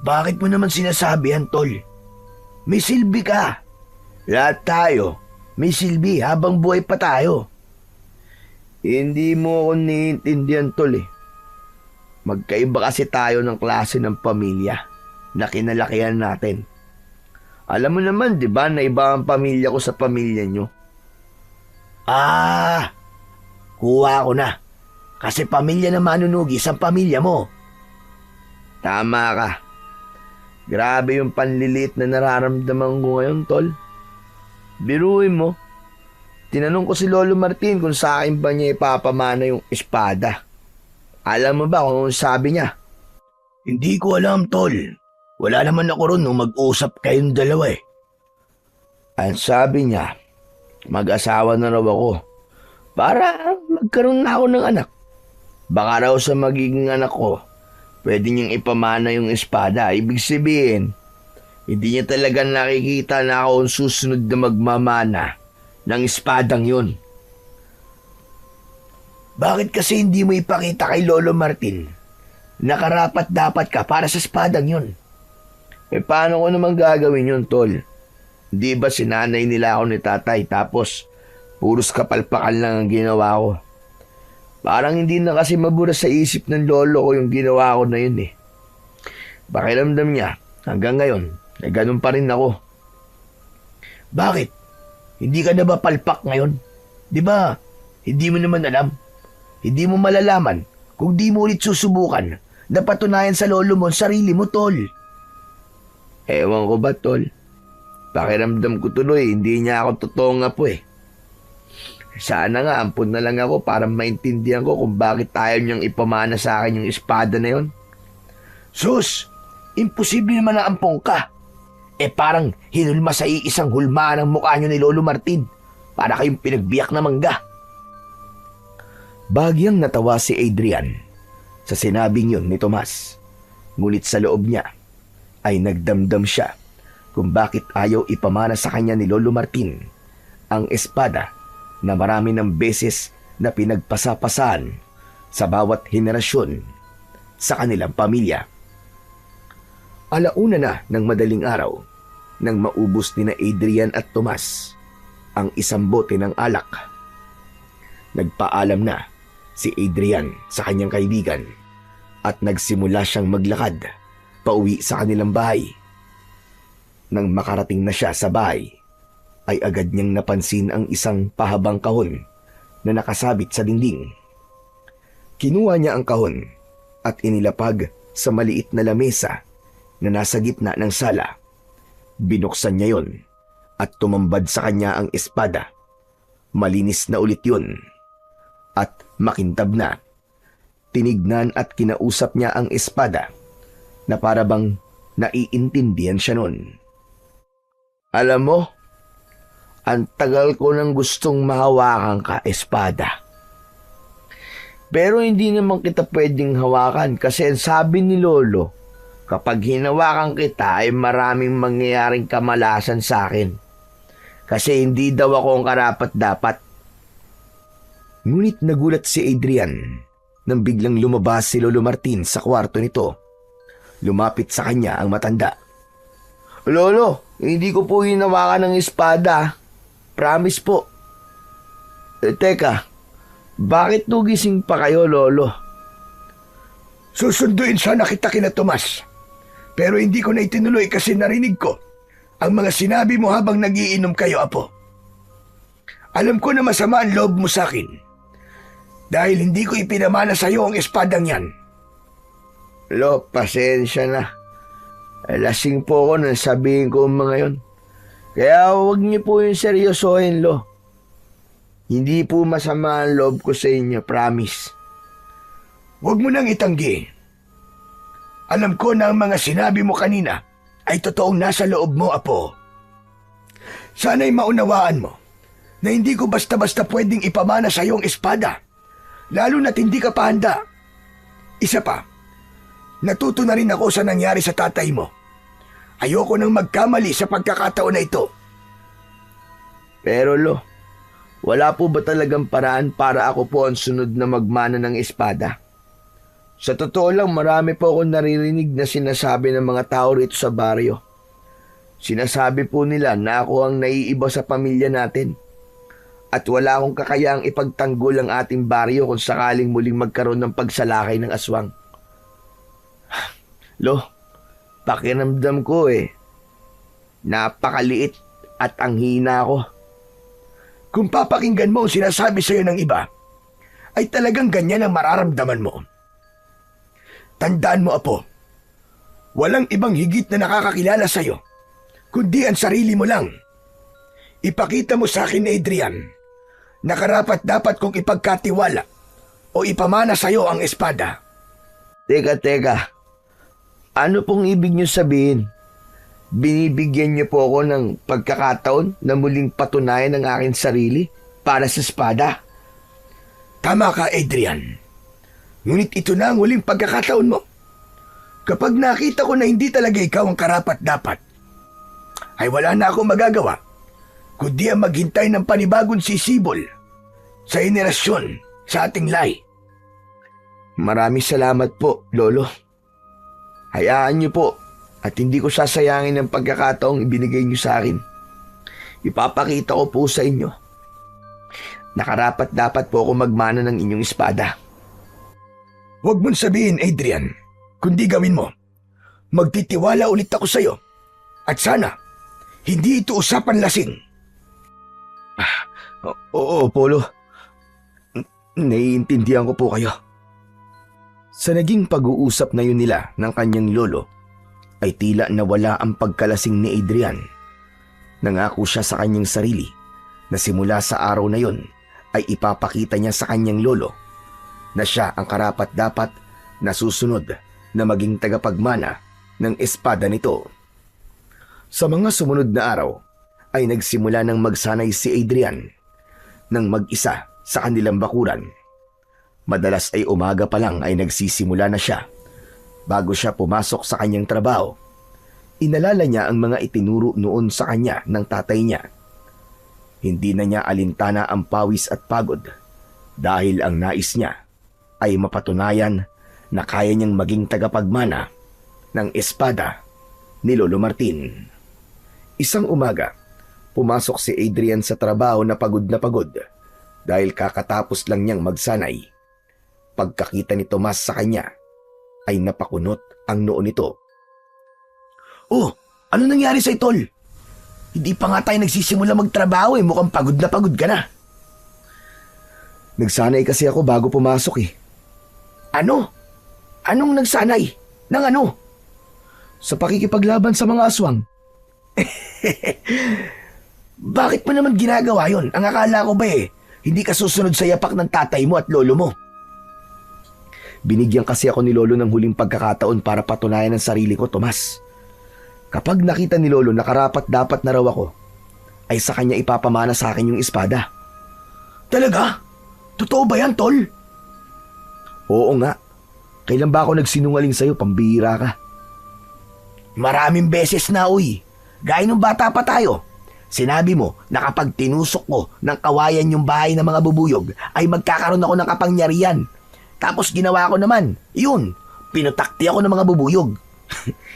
Bakit mo naman sinasabi yan, tol? May silbi ka. Lahat tayo, may silbi habang buhay pa tayo. Hindi mo ako naiintindihan, tol eh. Magkaiba kasi tayo ng klase ng pamilya na kinalakihan natin. Alam mo naman, di ba, na iba ang pamilya ko sa pamilya nyo? Kuha ko na. Kasi pamilya na manunugis ang pamilya mo. Tama ka. Grabe yung panlilit na nararamdaman ko ngayon, tol. Biruin mo. Tinanong ko si Lolo Martin kung sa akin ba niya ipapamana yung espada. Alam mo ba kung sabi niya? Hindi ko alam, tol. Wala naman ako ron nung mag-usap kayong dalawa eh. Ang sabi niya, mag-asawa na raw ako para magkaroon na ako ng anak. Baka raw sa magiging anak ko, pwede niyang ipamana yung espada. Ibig sabihin, hindi niya talaga nakikita na ako ang susunod na magmamana ng espadang yun. Bakit kasi hindi mo ipakita kay Lolo Martin na karapat dapat ka para sa espadang yun? Paano ko naman gagawin yun, tol? Di ba sinanay nila ako ni tatay tapos puros kapalpakan lang ang ginawa ko? Parang hindi na kasi mabura sa isip ng lolo ko yung ginawa ko na yun eh. Pakiramdam niya, hanggang ngayon, ay ganun pa rin ako. Bakit? Hindi ka na ba palpak ngayon? Di ba, hindi mo naman alam? Hindi mo malalaman kung di mo ulit susubukan na patunayan sa lolo mo ang sarili mo, tol. Ewan ko ba, tol? Pakiramdam ko tuloy, hindi niya ako totoong apo eh. Sana nga, ampun na lang ako para maintindihan ko kung bakit ayaw niyang ipamana sa akin yung espada na yon. Sus, imposible naman na ampong ka. Parang hinulma sa iisang hulma ng mukha niyo ni Lolo Martin para kayong pinagbiyak na mangga. Bagyang natawa si Adrian sa sinabing yun ni Tomas. Ngunit sa loob niya ay nagdamdam siya kung bakit ayaw ipamana sa kanya ni Lolo Martin ang espada na marami ng beses na pinagpasapasan sa bawat henerasyon sa kanilang pamilya. Alauna na ng madaling araw nang maubos ni na Adrian at Tomas ang isang bote ng alak. Nagpaalam na si Adrian sa kanyang kaibigan at nagsimula siyang maglakad pauwi sa kanilang bahay. Nang makarating na siya sa bahay, ay agad niyang napansin ang isang pahabang kahon na nakasabit sa dingding. Kinuha niya ang kahon at inilapag sa maliit na lamesa na nasa gitna ng sala. Binuksan niya yon at tumambad sa kanya ang espada. Malinis na ulit yun at makintab na. Tinignan at kinausap niya ang espada na para bang naiintindihan siya nun. Alam mo, ang tagal ko nang gustong mahawakan ka, espada. Pero hindi naman kita pwedeng hawakan kasi sabi ni Lolo, kapag hinawakan kita ay maraming mangyayaring kamalasan sa akin. Kasi hindi daw ako ang karapat-dapat. Ngunit nagulat si Adrian nang biglang lumabas si Lolo Martin sa kwarto nito. Lumapit sa kanya ang matanda. Lolo, hindi ko po hinawakan ng espada. Promise po. Teka, bakit nugising pa kayo, Lolo? Susunduin sana kita kina Tomas. Pero hindi ko na itinuloy kasi narinig ko ang mga sinabi mo habang nagiinom kayo, Apo. Alam ko na masama ang loob mo sa akin dahil hindi ko ipinamana sa iyo ang espadang yan. Lo, pasensya na. Lasing po ako nang sabihin ko ang mga yon. Kaya huwag niyo po yung seryosohin, Lo. Hindi po masama ang loob ko sa inyo, promise. Huwag mo nang itanggi. Alam ko na ang mga sinabi mo kanina ay totoong nasa loob mo, Apo. Sana'y maunawaan mo na hindi ko basta-basta pwedeng ipamana sa iyong espada, lalo na't hindi ka pa handa. Isa pa, natuto na rin ako sa nangyari sa tatay mo. Ayoko nang magkamali sa pagkakataon na ito. Pero Lo, wala po ba talagang paraan para ako po ang sunod na magmana ng espada? Sa totoo lang, marami po akong naririnig na sinasabi ng mga tao rito sa baryo. Sinasabi po nila na ako ang naiiba sa pamilya natin. At wala akong kakayaang ipagtanggol ang ating baryo kung sakaling muling magkaroon ng pagsalakay ng aswang. Lo, pakiramdam ko napakaliit at ang hina ko. Kung papakinggan mo ang sinasabi sa iyo ng iba, ay talagang ganyan ang mararamdaman mo. Tandaan mo, Apo, walang ibang higit na nakakakilala sa iyo, kundi ang sarili mo lang. Ipakita mo sa akin, Adrian, na karapat-dapat kong ipagkatiwala o ipamana sa iyo ang espada. Teka. Ano pong ibig niyo sabihin? Binibigyan niyo po ako ng pagkakataon na muling patunayan ang aking sarili para sa espada? Tama ka, Adrian. Ngunit ito na ang huling pagkakataon mo. Kapag nakita ko na hindi talaga ikaw ang karapat-dapat, ay wala na akong magagawa, kundi ang maghintay ng panibagong sisibol sa henerasyon sa ating lahi. Maraming salamat po, Lolo. Hayaan niyo po at hindi ko sasayangin ang pagkakataong ibinigay niyo sa akin. Ipapakita ko po sa inyo na karapat-dapat po ako magmana ng inyong espada. Huwag mong sabihin, Adrian, kundi gawin mo. Magtitiwala ulit ako sa iyo. At sana, hindi ito usapan lasing. Oo, Polo. Naiintindihan ko po kayo. Sa naging pag-uusap na yun nila ng kanyang lolo, ay tila nawala ang pagkalasing ni Adrian. Nangako siya sa kanyang sarili na simula sa araw na yon ay ipapakita niya sa kanyang lolo na siya ang karapat-dapat na susunod na maging tagapagmana ng espada nito. Sa mga sumunod na araw ay nagsimula ng magsanay si Adrian ng mag-isa sa kanilang bakuran. Madalas ay umaga pa lang ay nagsisimula na siya. Bago siya pumasok sa kanyang trabaho, inalala niya ang mga itinuro noon sa kanya ng tatay niya. Hindi na niya alintana ang pawis at pagod dahil ang nais niya ay mapatunayan na kaya niyang maging tagapagmana ng espada ni Lolo Martin. Isang umaga, pumasok si Adrian sa trabaho na pagod dahil kakatapos lang niyang magsanay. Pagkakita ni Tomas sa kanya, ay napakunot ang noo nito. Oh, ano nangyari sa'yo, Tol? Hindi pa nga tayo nagsisimula magtrabaho mukhang pagod ka na. Nagsanay kasi ako bago pumasok Ano? Anong nagsanay? Nang ano? Sa pakikipaglaban sa mga aswang. Bakit mo naman ginagawa yon? Ang akala ko ba hindi ka susunod sa yapak ng tatay mo at lolo mo? Binigyan kasi ako ni Lolo ng huling pagkakataon para patunayan ang sarili ko, Tomas. Kapag nakita ni Lolo na karapat-dapat na raw ako, ay sa kanya ipapamana sa akin yung espada. Talaga? Totoo ba yan, Tol? Oo nga. Kailan ba ako nagsinungaling sa'yo? Pambihira ka. Maraming beses na, uy. Gaya nung bata pa tayo. Sinabi mo na kapag tinusok ko ng kawayan yung bahay ng mga bubuyog, ay magkakaroon ako ng kapangyarihan. Tapos ginawa ko naman. Yun, pinutakti ako ng mga bubuyog.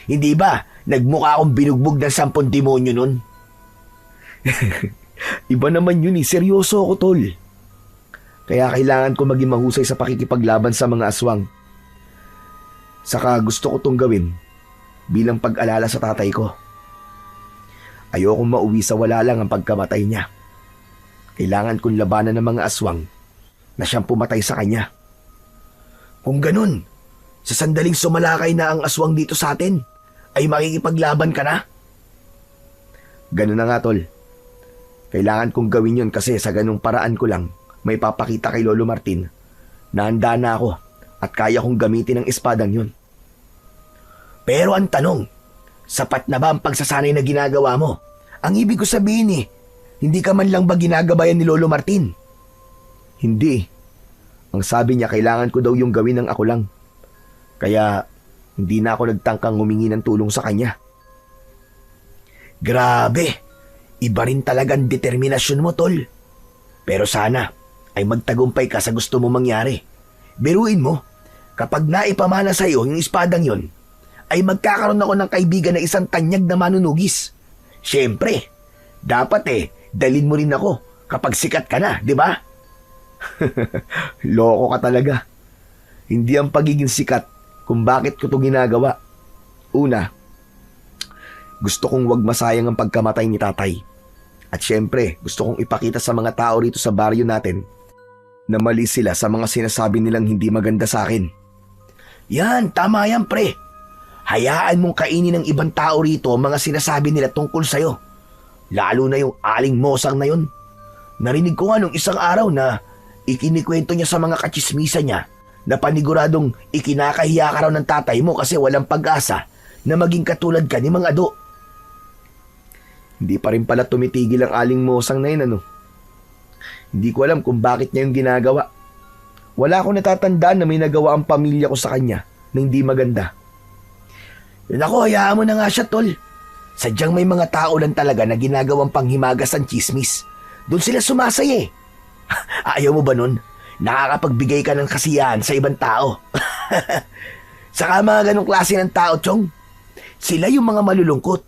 Hindi ba? Nagmukha akong binugbog ng 10 demonyo nun. Iba naman yun Seryoso ako, Tol. Kaya kailangan ko maging mahusay sa pakikipaglaban sa mga aswang. Saka gusto ko tong gawin bilang pag-alala sa tatay ko. Ayokong mauwi sa wala lang ang pagkamatay niya. Kailangan kong labanan ng mga aswang na siyang pumatay sa kanya. Kung ganun, sa sandaling sumalakay na ang aswang dito sa atin, ay makikipaglaban ka na? Ganun na nga, Tol. Kailangan kong gawin yun kasi sa ganung paraan ko lang may papakita kay Lolo Martin na handa na ako at kaya kong gamitin ang espadang yun. Pero ang tanong, sapat na ba ang pagsasanay na ginagawa mo? Ang ibig ko sabihin hindi ka man lang ba ginagabayan ni Lolo Martin? Hindi. Ang sabi niya kailangan ko daw yung gawin ng ako lang. Kaya hindi na ako nagtangkang humingi ng tulong sa kanya. Grabe, iba rin talagang determinasyon mo, tol. Pero sana ay magtagumpay ka sa gusto mo mangyari. Biruin mo, kapag naipamana sa iyo yung espadang yon, ay magkakaroon ako ng kaibigan na isang tanyag na manunugis. Siyempre, dapat dalin mo rin ako kapag sikat ka na, di ba? Loko ka talaga. Hindi ang pagiging sikat kung bakit ko to ginagawa. Una, gusto kong wag masayang ang pagkamatay ni tatay. At syempre, gusto kong ipakita sa mga tao rito sa baryo natin na mali sila sa mga sinasabi nilang hindi maganda sa akin. Yan, tama yan, pre. Hayaan mong kainin ng ibang tao rito ang mga sinasabi nila tungkol sa'yo. Lalo na yung aling mosang na yun. Narinig ko nga nung isang araw na ikinikwento niya sa mga katsismisa niya na paniguradong ikinakahiya ka raw ng tatay mo kasi walang pag-asa na maging katulad ka ni Mang Ado. Hindi pa rin pala tumitigil ang aling mosang na yun, ano? Hindi ko alam kung bakit niya yung ginagawa. Wala akong natatandaan na may nagawa ang pamilya ko sa kanya na hindi maganda. Naku, hayaan mo na nga siya, tol. Sadyang may mga tao lang talaga na ginagawang panghimagas ang chismis. Doon sila sumasaya. Ayaw mo ba nun? Nakakapagbigay ka ng kasiyahan sa ibang tao. Saka mga ganong klase ng tao, Chong. Sila yung mga malulungkot.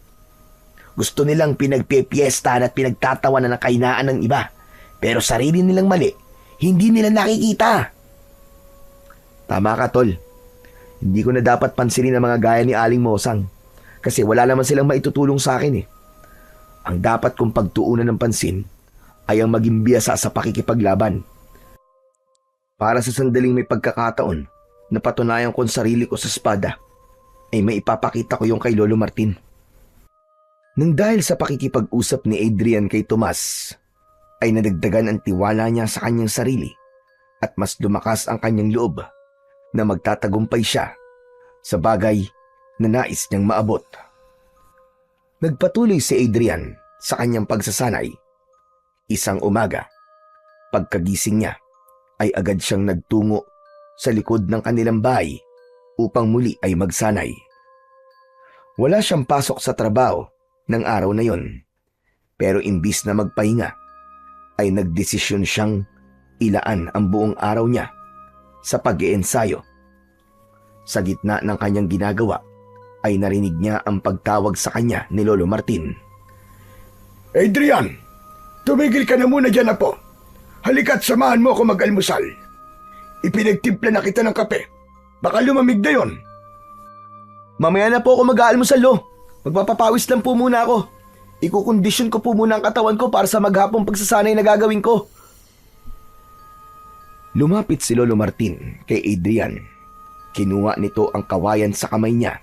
Gusto nilang pinagpipiestahan at pinagtatawanan ng kahinaan ng iba. Pero sarili nilang mali, hindi nila nakikita. Tama ka, tol. Hindi ko na dapat pansinin ang mga gaya ni Aling Mosang kasi wala naman silang maitutulong sa akin. Ang dapat kong pagtuunan ng pansin ay ang maging biyasa sa pakikipaglaban. Para sa sandaling may pagkakataon na patunayan ko ang sarili ko sa espada, ay may ipapakita ko yung kay Lolo Martin. Nang dahil sa pakikipag-usap ni Adrian kay Tomas, ay nadagdagan ang tiwala niya sa kanyang sarili at mas lumakas ang kanyang loob na magtatagumpay siya sa bagay na nais niyang maabot. Nagpatuloy si Adrian sa kanyang pagsasanay. Isang umaga, pagkagising niya, ay agad siyang nagtungo sa likod ng kanilang bahay upang muli ay magsanay. Wala siyang pasok sa trabaho ng araw na yon, pero imbis na magpahinga, ay nagdesisyon siyang ilaan ang buong araw niya sa pag-iensayo. Sa gitna ng kanyang ginagawa, ay narinig niya ang pagtawag sa kanya ni Lolo Martin. Adrian, tumigil ka na muna dyan, apo. Halika't samahan mo ako mag-almusal. Ipinagtimpla na kita ng kape. Baka lumamig na yon. Mamaya na po ako mag-aalmusal, Lo. Magpapapawis lang po muna ako. Ikukondisyon ko po muna ang katawan ko para sa maghapong pagsasanay na gagawin ko. Lumapit si Lolo Martin kay Adrian. Kinuha nito ang kawayan sa kamay niya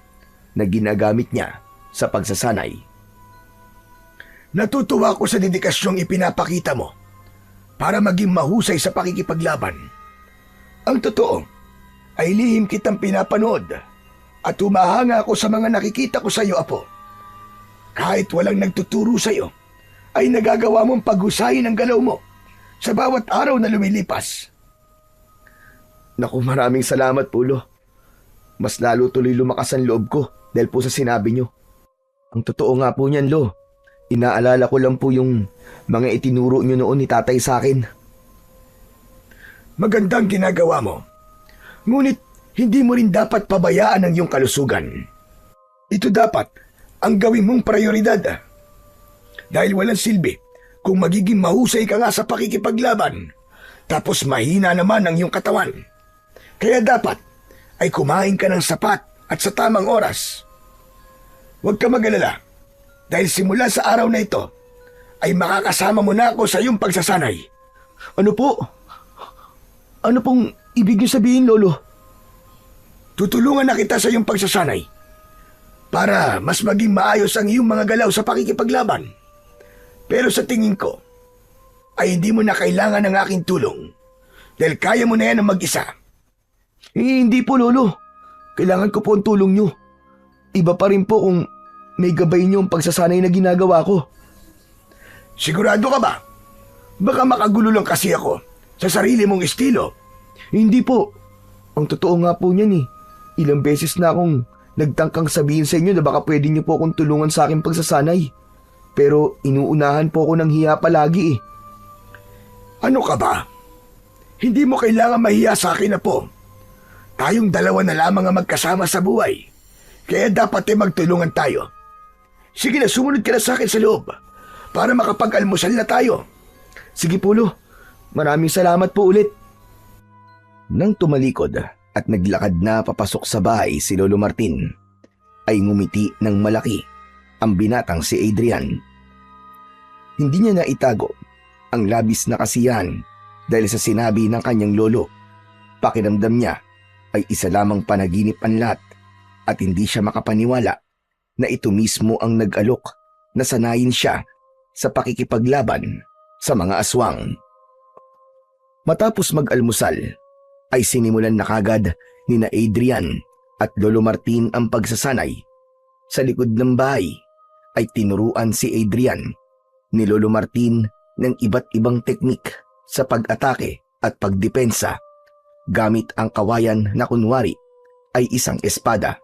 na ginagamit niya sa pagsasanay. Natutuwa ko sa dedikasyong ipinapakita mo para maging mahusay sa pakikipaglaban. Ang totoo ay lihim kitang pinapanood at humahanga ako sa mga nakikita ko sa iyo, apo. Kahit walang nagtuturo sa iyo, ay nagagawa mong paghusayin ang galaw mo sa bawat araw na lumilipas. Naku, maraming salamat po, Lo. Mas lalo tuloy lumakas ang loob ko dahil po sa sinabi niyo. Ang totoo nga po niyan, Lo. Inaalala ko lang po yung mga itinuro niyo noon ni tatay sa akin. Magandang ginagawa mo. Ngunit hindi mo rin dapat pabayaan ang iyong kalusugan. Ito dapat ang gawin mong prioridad. Dahil walang silbi kung magiging mahusay ka nga sa pakikipaglaban, tapos mahina naman ang iyong katawan. Kaya dapat ay kumain ka ng sapat at sa tamang oras. Huwag ka mag-alala, dahil simula sa araw na ito, ay makakasama mo na ako sa iyong pagsasanay. Ano po? Ano pong ibig niyo sabihin, Lolo? Tutulungan na kita sa iyong pagsasanay para mas maging maayos ang iyong mga galaw sa pakikipaglaban. Pero sa tingin ko, ay hindi mo na kailangan ng aking tulong dahil kaya mo na yan ang mag-isa. Hindi po, Lolo. Kailangan ko po ang tulong nyo. Iba pa rin po kung may gabay nyo ang pagsasanay na ginagawa ko. Sigurado ka ba? Baka makagulo lang kasi ako sa sarili mong estilo. Hindi po. Ang totoo nga po niyan eh. Ilang beses na akong nagtangkang sabihin sa inyo na baka pwede nyo po akong tulungan sa aking pagsasanay. Pero inuunahan po ako ng hiya palagi eh. Ano ka ba? Hindi mo kailangan mahiya sa akin na po. Tayong dalawa na lamang ang magkasama sa buhay. Kaya dapat magtulungan tayo. Sige na, sumunod ka na sa akin sa loob para makapag-almusal na tayo. Sige po, Lo. Maraming salamat po ulit. Nang tumalikod at naglakad na papasok sa bahay si Lolo Martin, ay ngumiti ng malaki ang binatang si Adrian. Hindi niya na itago ang labis na kasiyahan dahil sa sinabi ng kanyang lolo. Pakiramdam niya ay isa lamang panaginip ang lahat at hindi siya makapaniwala na ito mismo ang nag-alok na sanayin siya sa pakikipaglaban sa mga aswang. Matapos mag-almusal, ay sinimulan na kagad ni na Adrian at Lolo Martin ang pagsasanay. Sa likod ng bahay ay tinuruan si Adrian ni Lolo Martin ng iba't ibang teknik sa pag-atake at pagdepensa gamit ang kawayan na kunwari ay isang espada.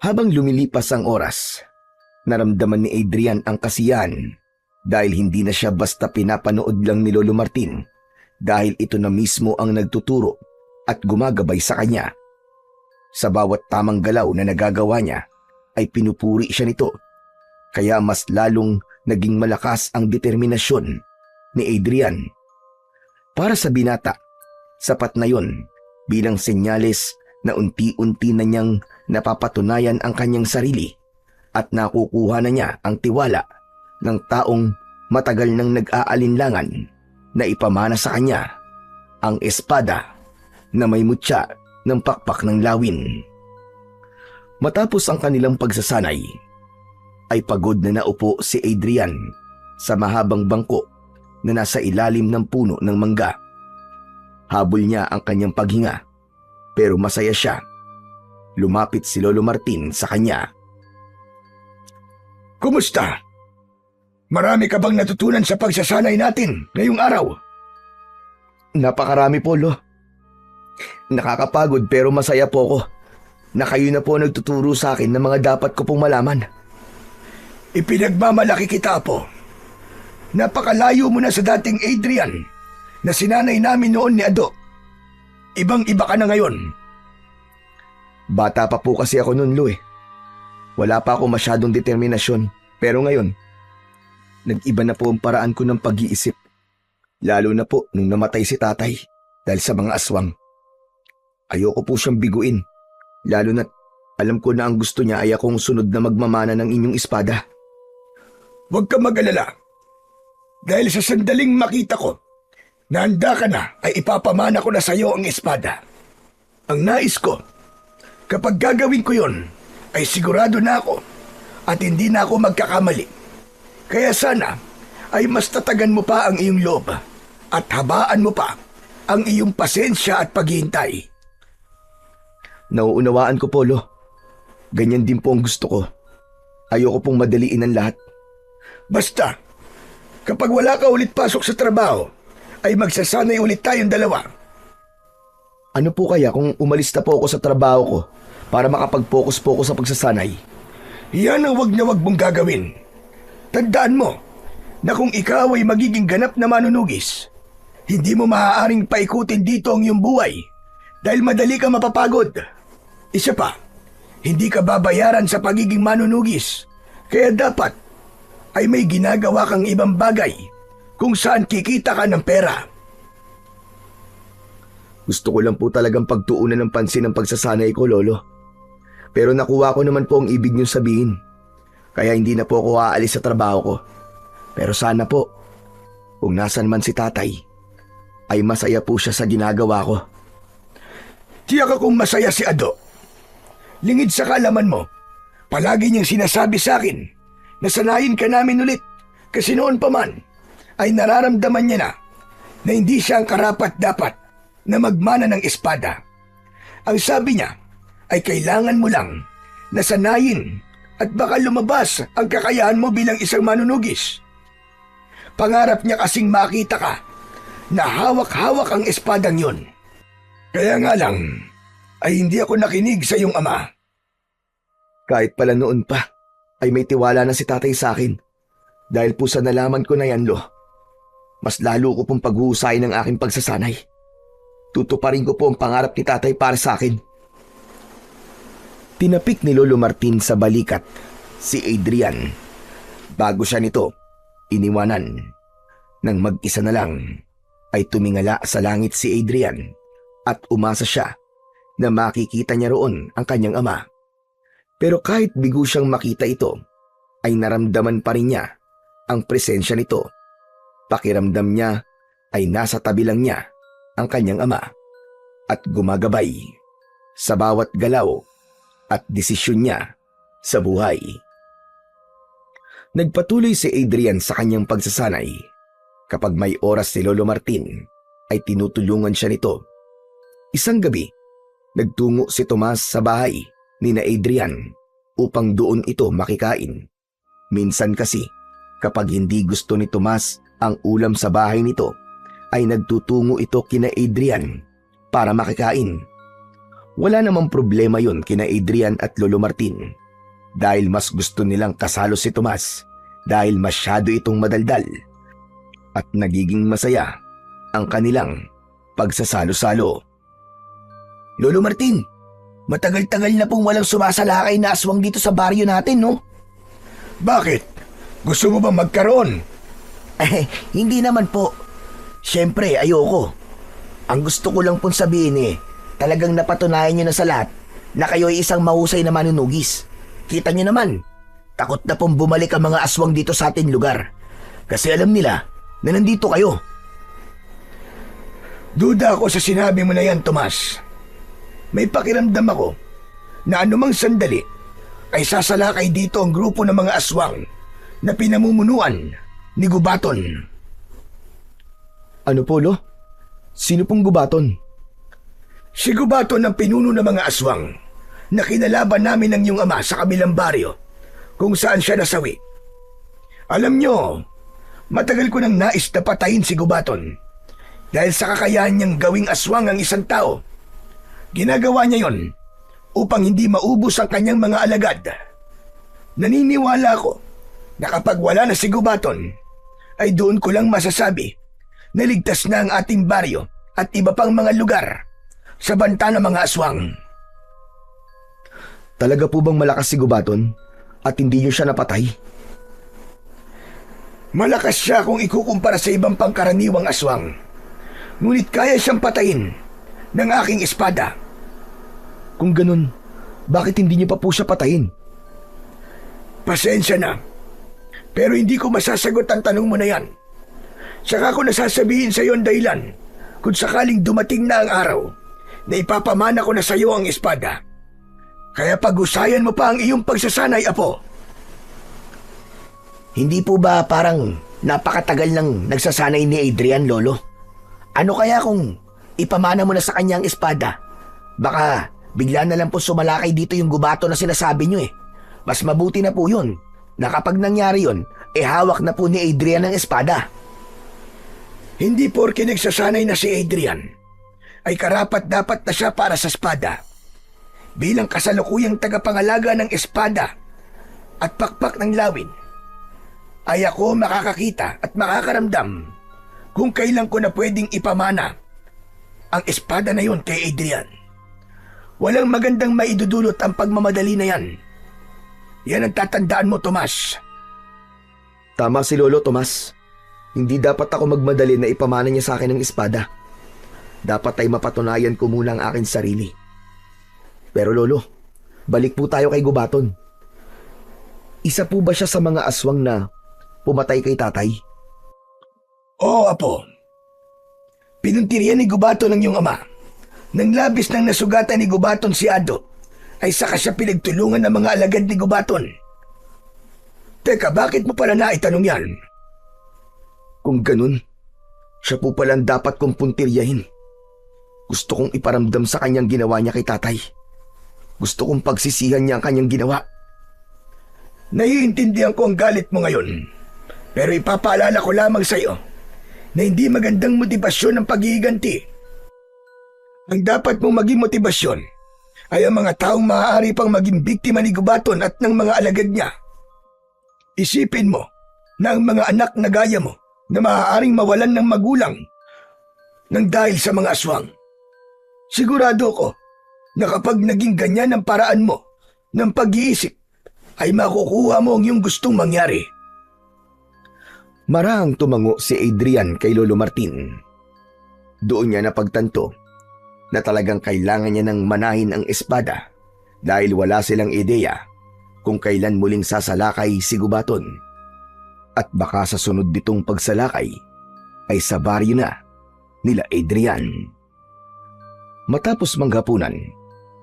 Habang lumilipas ang oras, naramdaman ni Adrian ang kasiyahan dahil hindi na siya basta pinapanood lang ni Lolo Martin dahil ito na mismo ang nagtuturo at gumagabay sa kanya. Sa bawat tamang galaw na nagagawa niya ay pinupuri siya nito, kaya mas lalong naging malakas ang determinasyon ni Adrian. Para sa binata, sapat na yon bilang senyales na unti-unti na niyang napapatunayan ang kanyang sarili at nakukuha na niya ang tiwala ng taong matagal nang nag-aalinlangan na ipamana sa kanya ang espada na may mutya ng pakpak ng lawin. Matapos ang kanilang pagsasanay, ay pagod na naupo si Adrian sa mahabang bangko na nasa ilalim ng puno ng mangga. Habol niya ang kanyang paghinga, pero masaya siya. Lumapit si Lolo Martin sa kanya. Kumusta? Marami ka bang natutunan sa pagsasanay natin ngayong araw? Napakarami po, Lo. Nakakapagod pero masaya po ako na kayo na po nagtuturo sa akin ng mga dapat ko pong malaman. Ipinagmamalaki kita, Apo. Napakalayo mo na sa dating Adrian na sinanay namin noon ni Ado. Ibang-iba ka na ngayon. Bata pa po kasi ako noon, Lo eh. Wala pa ako masyadong determinasyon, pero ngayon, nag-iba na po ang paraan ko ng pag-iisip. Lalo na po nung namatay si tatay dahil sa mga aswang. Ayoko po siyang biguin, lalo na't alam ko na ang gusto niya ay akong sunod na magmamana ng inyong espada. Huwag ka mag-alala. Dahil sa sandaling makita ko na handa ka na ay ipapamana ko na sa iyo ang espada. Ang nais ko, kapag gagawin ko yon, ay sigurado na ako at hindi na ako magkakamali. Kaya sana ay mas tatagan mo pa ang iyong loob at habaan mo pa ang iyong pasensya at paghihintay. Nauunawaan ko po, Lo. Ganyan din po ang gusto ko. Ayoko pong madaliin ang lahat. Basta, kapag wala ka ulit pasok sa trabaho, ay magsasanay ulit tayong dalawa. Ano po kaya kung umalis na po ako sa trabaho ko para makapag-focus po ako sa pagsasanay? Yan ang wag na wag mong gagawin. Tandaan mo na kung ikaw ay magiging ganap na manunugis, hindi mo maaaring paikutin dito ang iyong buhay dahil madali ka mapapagod. Isa pa, hindi ka babayaran sa pagiging manunugis, kaya dapat ay may ginagawa kang ibang bagay kung saan kikita ka ng pera. Gusto ko lang po talagang pagtuunan ng pansin ang pagsasanay ko, Lolo. Pero nakuha ko naman po ang ibig niyong sabihin. Kaya hindi na po ako aalis sa trabaho ko. Pero sana po, kung nasan man si tatay, ay masaya po siya sa ginagawa ko. Tiyak akong masaya si Ado. Lingid sa kalaman mo, palagi niyang sinasabi sa akin na sanayin ka namin ulit kasi noon pa man ay nararamdaman niya na hindi siya ang karapat-dapat na magmana ng espada. Ang sabi niya ay kailangan mo lang nasanayin at baka lumabas ang kakayahan mo bilang isang manunugis. Pangarap niya kasing makita ka na hawak-hawak ang espadang yon. Kaya nga lang ay hindi ako nakinig sa iyong ama. Kahit pala noon pa, ay may tiwala na si tatay sa akin. Dahil po sa nalaman ko na yan, Lo, mas lalo ko pong paghuhusayin ang aking pagsasanay. Tutuparin ko po ang pangarap ni tatay para sa akin. Tinapik ni Lolo Martin sa balikat si Adrian. Bago siya nito iniwanan. Nang mag-isa na lang ay tumingala sa langit si Adrian at umasa siya na makikita niya roon ang kanyang ama. Pero kahit bigo siyang makita ito, ay naramdaman pa rin niya ang presensya nito. Pakiramdam niya ay nasa tabi lang niya ang kanyang ama at gumagabay sa bawat galaw at desisyon niya sa buhay. Nagpatuloy si Adrian sa kanyang pagsasanay. Kapag may oras si Lolo Martin, ay tinutulungan siya nito. Isang gabi, nagtungo si Tomas sa bahay ni na Adrian upang doon ito makikain. Minsan kasi, kapag hindi gusto ni Tomas ang ulam sa bahay nito, ay nagtutungo ito kina Adrian para makikain. Wala namang problema yon kina Adrian at Lolo Martin dahil mas gusto nilang kasalo si Tomas dahil masyado itong madaldal at nagiging masaya ang kanilang pagsasalo-salo. Lolo Martin, matagal-tagal na pong walang sumasalakay na aswang dito sa baryo natin, no? Bakit? Gusto mo ba magkaroon? Hindi naman po. Siyempre, ayoko. Ang gusto ko lang pong sabihin talagang napatunayan nyo na sa lahat na kayo ay isang mahusay na manunugis. Kita nyo naman, takot na pong bumalik ang mga aswang dito sa ating lugar. Kasi alam nila na nandito kayo. Duda ako sa sinabi mo na yan, Tomas. May pakiramdam ako na anumang sandali ay sasalakay dito ang grupo ng mga aswang na pinamumunuan ni Gubaton. Ano po, Lo? Sino pong Gubaton? Si Gubaton ang pinuno ng mga aswang na kinalaban namin ng iyong ama sa kabilang baryo kung saan siya nasawi. Alam nyo, matagal ko nang nais na patayin si Gubaton dahil sa kakayahan niyang gawing aswang ang isang tao. Ginagawa niya yon upang hindi maubos ang kanyang mga alagad. Naniniwala ako na kapag wala na si Gubaton, ay doon ko lang masasabi na ligtas na ang ating baryo at iba pang mga lugar sa banta ng mga aswang. Talaga po bang malakas si Gubaton at hindi niyo siya napatay? Malakas siya kung ikukumpara sa ibang pangkaraniwang aswang. Ngunit kaya siyang patayin ng aking espada. Kung ganun, bakit hindi niyo pa po siya patayin? Pasensya na, pero hindi ko masasagot ang tanong mo na yan. Saka ko nasasabihin sa iyo ang dahilan kung sakaling dumating na ang araw na ipapamana ko na sa iyo ang espada. Kaya pag-usayan mo pa ang iyong pagsasanay, Apo. Hindi po ba parang napakatagal nang nagsasanay ni Adrian, Lolo? Ano kaya kung ipamana mo na sa kanya ang espada? Baka bigla na lang po sumalakay dito yung Gubaton na sinasabi nyo eh. Mas mabuti na po yun na kapag nangyari yun, hawak na po ni Adrian ang espada. Hindi porke nagsasanay na si Adrian ay karapat-dapat na siya para sa espada. Bilang kasalukuyang tagapangalaga ng espada at pakpak ng lawin, ay ako makakakita at makakaramdam kung kailan ko na pwedeng ipamana ang espada na yun kay Adrian. Walang magandang maidudulot ang pagmamadali na yan. Yan ang tatandaan mo, Tomas. Tama si Lolo, Tomas. Hindi dapat ako magmadali na ipamana niya sa akin ng espada. Dapat ay mapatunayan ko muna ang aking sarili. Pero Lolo, balik po tayo kay Gubaton. Isa po ba siya sa mga aswang na pumatay kay tatay? Oo, Apo. Pinuntirian ni Gubaton ng iyong ama. Nang labis nang nasugatan ni Gubaton si Ado, ay saka siya pinagtulungan ng mga alagad ni Gubaton. Teka, bakit mo pala naitanong yan? Kung ganun, siya po palang dapat kong puntiryahin. Gusto kong iparamdam sa kanyang ginawa niya kay tatay. Gusto kong pagsisihan niya ang kanyang ginawa. Naiintindihan ko ang galit mo ngayon. Pero ipapaalala ko lamang sa iyo na hindi magandang motibasyon ang paghihiganti. Ang dapat mong maging motibasyon ay ang mga taong maaari pang maging biktima ni Gubaton at ng mga alagad niya. Isipin mo na ang mga anak na gaya mo na maaaring mawalan ng magulang nang dahil sa mga aswang. Sigurado ko na kapag naging ganyan ang paraan mo ng pag-iisip, ay makukuha mo ang iyong gustong mangyari. Marahang tumango si Adrian kay Lolo Martin. Doon niya napagtanto na talagang kailangan niya nang manahin ang espada dahil wala silang ideya kung kailan muling sasalakay si Gubaton. At baka sa sunod nitong pagsalakay ay sa baryo na nila Adrian. Matapos manghapunan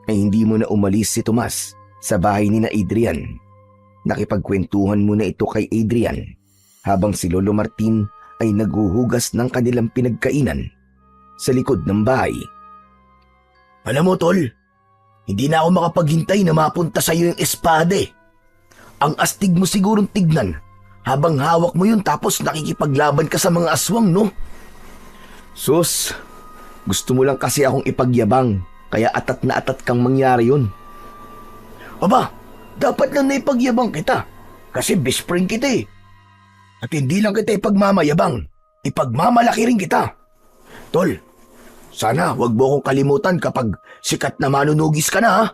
ay hindi mo na umalis si Tomas sa bahay ni na Adrian. Nakipagkwentuhan muna ito kay Adrian habang si Lolo Martin ay naghuhugas ng kanilang pinagkainan sa likod ng bahay. Alam mo, Tol, hindi na ako makapaghintay na mapunta sa iyo yung espada eh. Ang astig mo sigurong tignan habang hawak mo yun tapos nakikipaglaban ka sa mga aswang, no? Sus, gusto mo lang kasi akong ipagyabang kaya atat na atat kang mangyari yun. Aba, dapat lang na ipagyabang kita kasi best friend kita eh. At hindi lang kita ipagmamayabang, ipagmamalaki rin kita. Tol, sana wag mo akong kalimutan kapag sikat na manunugis ka na ha.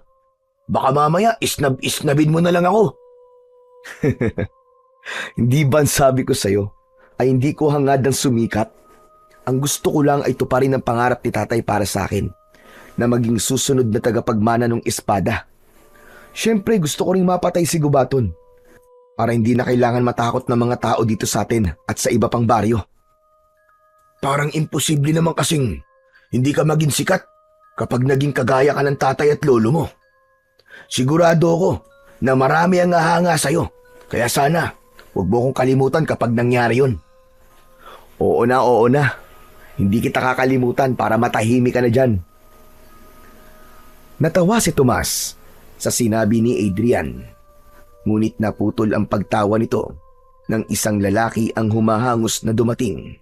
Baka mamaya isnabin mo na lang ako. Hindi ba ang sabi ko sa'yo ay hindi ko hangad ng sumikat? Ang gusto ko lang ay tuparin ang pangarap ni tatay para sa akin na maging susunod na tagapagmana ng espada. Siyempre gusto ko ring mapatay si Gubaton para hindi na kailangan matakot ng mga tao dito sa atin at sa iba pang baryo. Parang imposible naman kasing hindi ka maging sikat kapag naging kagaya ka ng tatay at lolo mo. Sigurado ako na marami ang hahanga sa'yo. Kaya sana, huwag mo kong kalimutan kapag nangyari yun. Oo na. Hindi kita kakalimutan para matahimik ka na dyan. Natawa si Tomas sa sinabi ni Adrian. Ngunit naputol ang pagtawa nito ng isang lalaki ang humahangos na dumating.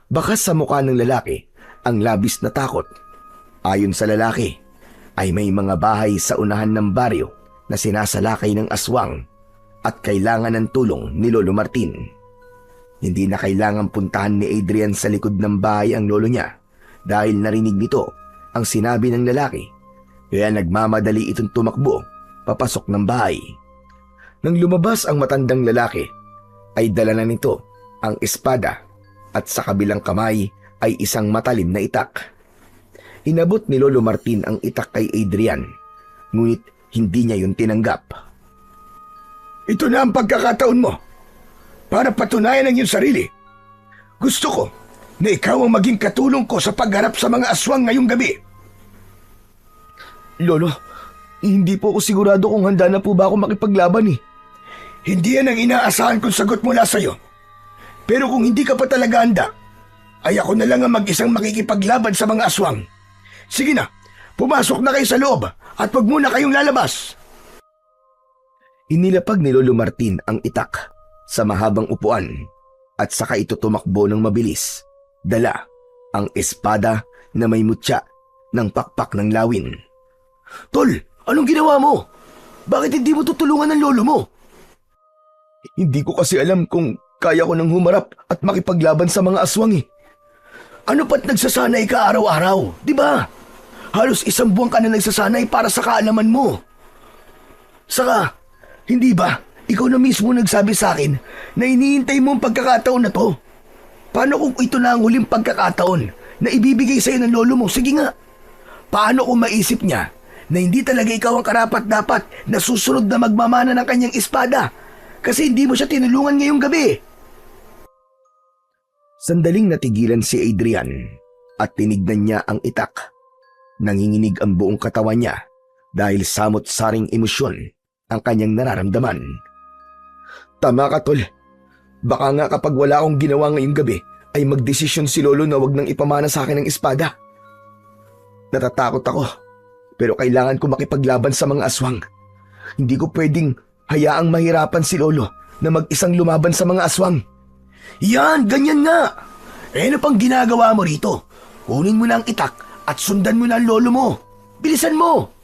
Bakas sa mukha ng lalaki ang labis na takot. Ayon sa lalaki, ay may mga bahay sa unahan ng baryo na sinasalakay ng aswang at kailangan ng tulong ni Lolo Martin. Hindi na kailangan puntahan ni Adrian sa likod ng bahay ang lolo niya dahil narinig nito ang sinabi ng lalaki. Kaya nagmamadali itong tumakbo papasok ng bahay. Nang lumabas ang matandang lalaki, ay dala na nito ang espada at sa kabilang kamay ay isang matalim na itak. Inabot ni Lolo Martin ang itak kay Adrian, ngunit hindi niya yun tinanggap. Ito na ang pagkakataon mo para patunayan ang iyong sarili. Gusto ko na ikaw ang maging katulong ko sa pagharap sa mga aswang ngayong gabi. Lolo, hindi po ako sigurado kung handa na po ba ako makipaglaban eh. Hindi yan ang inaasahan kong sagot mula sa'yo. Pero kung hindi ka pa talaga handa, ay ako na lang ang mag-isang makikipaglaban sa mga aswang. Sige na, pumasok na kayo sa loob at wag muna kayong lalabas. Inilapag ni Lolo Martin ang itak sa mahabang upuan at saka ito tumakbo ng mabilis. Dala ang espada na may mutya ng pakpak ng lawin. Tol, anong ginawa mo? Bakit hindi mo tutulungan ng lolo mo? Hindi ko kasi alam kung kaya ko nang humarap at makipaglaban sa mga aswang eh. Ano pa't nagsasanay ka araw-araw, di ba? Halos 1 buwan ka na nagsasanay para sa kaalaman mo. Saka, hindi ba, ikaw na mismo nagsabi sa akin na iniintay mo ang pagkakataon na to? Paano kung ito na ang huling pagkakataon na ibibigay sa'yo ng lolo mo? Sige nga, paano kung maisip niya na hindi talaga ikaw ang karapat-dapat na susunod na magmamana ng kanyang espada kasi hindi mo siya tinulungan ngayong gabi? Sandaling natigilan si Adrian at tinignan niya ang itak. Nanginginig ang buong katawan niya dahil samot-saring emosyon ang kanyang nararamdaman. Tama ka, Tol. Baka nga kapag wala akong ginawa ngayong gabi ay magdesisyon si Lolo na wag nang ipamana sa akin ng espada. Natatakot ako, pero kailangan ko makipaglaban sa mga aswang. Hindi ko pwedeng hayaang mahirapan si Lolo na mag-isang lumaban sa mga aswang. Yan, ganyan nga. Ano pang ginagawa mo rito? Kunin mo na ang itak at sundan mo na ang lolo mo. Bilisan mo!